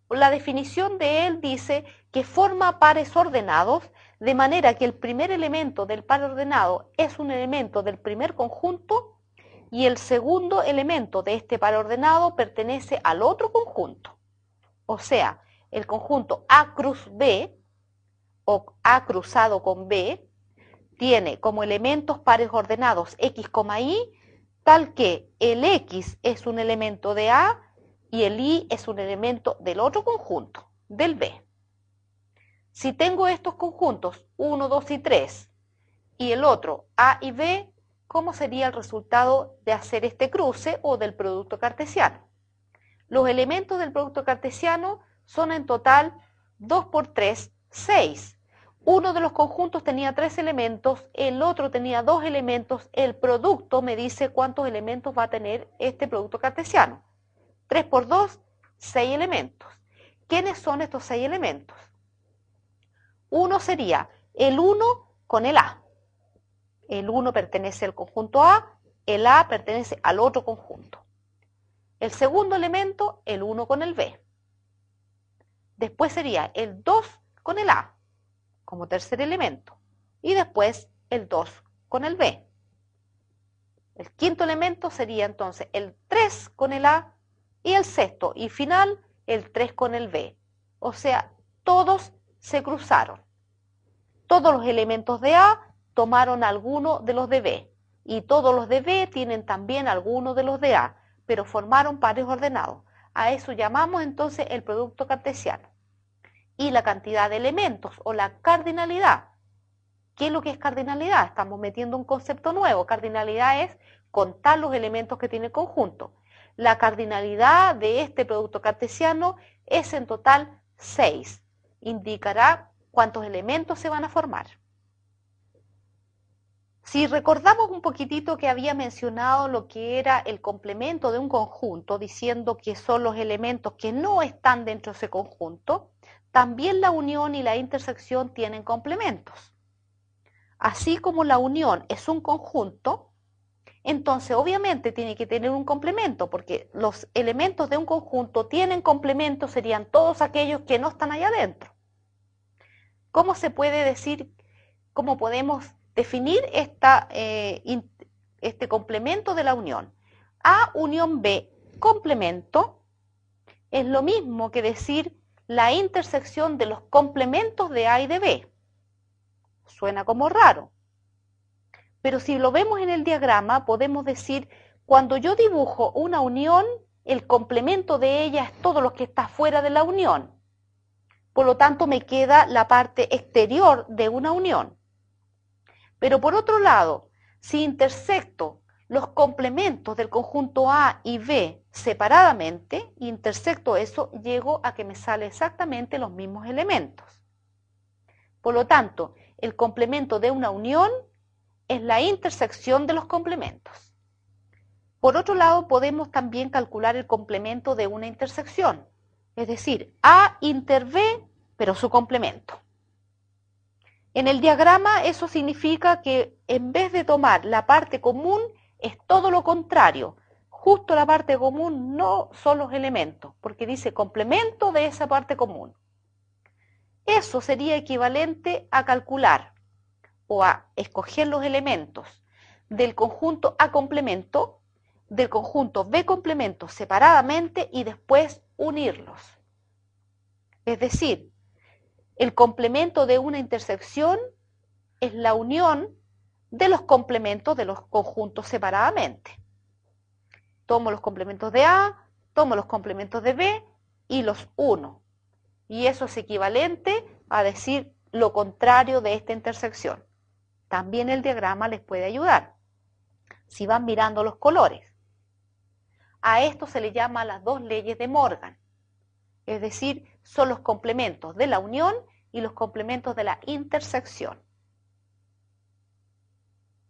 la definición de él dice que forma pares ordenados, de manera que el primer elemento del par ordenado es un elemento del primer conjunto y el segundo elemento de este par ordenado pertenece al otro conjunto. O sea, el conjunto A cruz B o A cruzado con B tiene como elementos pares ordenados X, Y, tal que el X es un elemento de A y el Y es un elemento del otro conjunto, del B. Si tengo estos conjuntos 1, 2 y 3 y el otro A y B, ¿cómo sería el resultado de hacer este cruce o del producto cartesiano? Los elementos del producto cartesiano son en total 2 por 3, 6. Uno de los conjuntos tenía 3 elementos, el otro tenía 2 elementos. El producto me dice cuántos elementos va a tener este producto cartesiano. 3 por 2, 6 elementos. ¿Quiénes son estos 6 elementos? Uno sería el 1 con el A. El 1 pertenece al conjunto A, el A pertenece al otro conjunto. El segundo elemento, el 1 con el B. Después sería el 2 con el A, como tercer elemento. Y después el 2 con el B. El quinto elemento sería entonces el 3 con el A y el sexto y final el 3 con el B. O sea, todos se cruzaron. Todos los elementos de A tomaron alguno de los de B. Y todos los de B tienen también alguno de los de A, pero formaron pares ordenados. A eso llamamos entonces el producto cartesiano. Y la cantidad de elementos o la cardinalidad. ¿Qué es lo que es cardinalidad? Estamos metiendo un concepto nuevo. Cardinalidad es contar los elementos que tiene el conjunto. La cardinalidad de este producto cartesiano es en total 6. Indicará cuántos elementos se van a formar. Si recordamos un poquitito que había mencionado lo que era el complemento de un conjunto, diciendo que son los elementos que no están dentro de ese conjunto, también la unión y la intersección tienen complementos. Así como la unión es un conjunto, entonces obviamente tiene que tener un complemento, porque los elementos de un conjunto tienen complementos, serían todos aquellos que no están allá adentro. ¿Cómo se puede decir, cómo podemos definir este complemento de la unión? A unión B, complemento, es lo mismo que decir la intersección de los complementos de A y de B. Suena como raro. Pero si lo vemos en el diagrama, podemos decir, cuando yo dibujo una unión, el complemento de ella es todo lo que está fuera de la unión. Por lo tanto, me queda la parte exterior de una unión. Pero por otro lado, si intersecto los complementos del conjunto A y B separadamente, intersecto eso, llego a que me sale exactamente los mismos elementos. Por lo tanto, el complemento de una unión es la intersección de los complementos. Por otro lado, podemos también calcular el complemento de una intersección, es decir, A inter B, pero su complemento. En el diagrama eso significa que en vez de tomar la parte común, es todo lo contrario. Justo la parte común no son los elementos, porque dice complemento de esa parte común. Eso sería equivalente a calcular o a escoger los elementos del conjunto A complemento, del conjunto B complemento separadamente y después unirlos. Es decir, el complemento de una intersección es la unión de los complementos de los conjuntos separadamente. Tomo los complementos de A, tomo los complementos de B y los uno. Y eso es equivalente a decir lo contrario de esta intersección. También el diagrama les puede ayudar. Si van mirando los colores. A esto se le llama las dos leyes de Morgan. Es decir, son los complementos de la unión y los complementos de la intersección.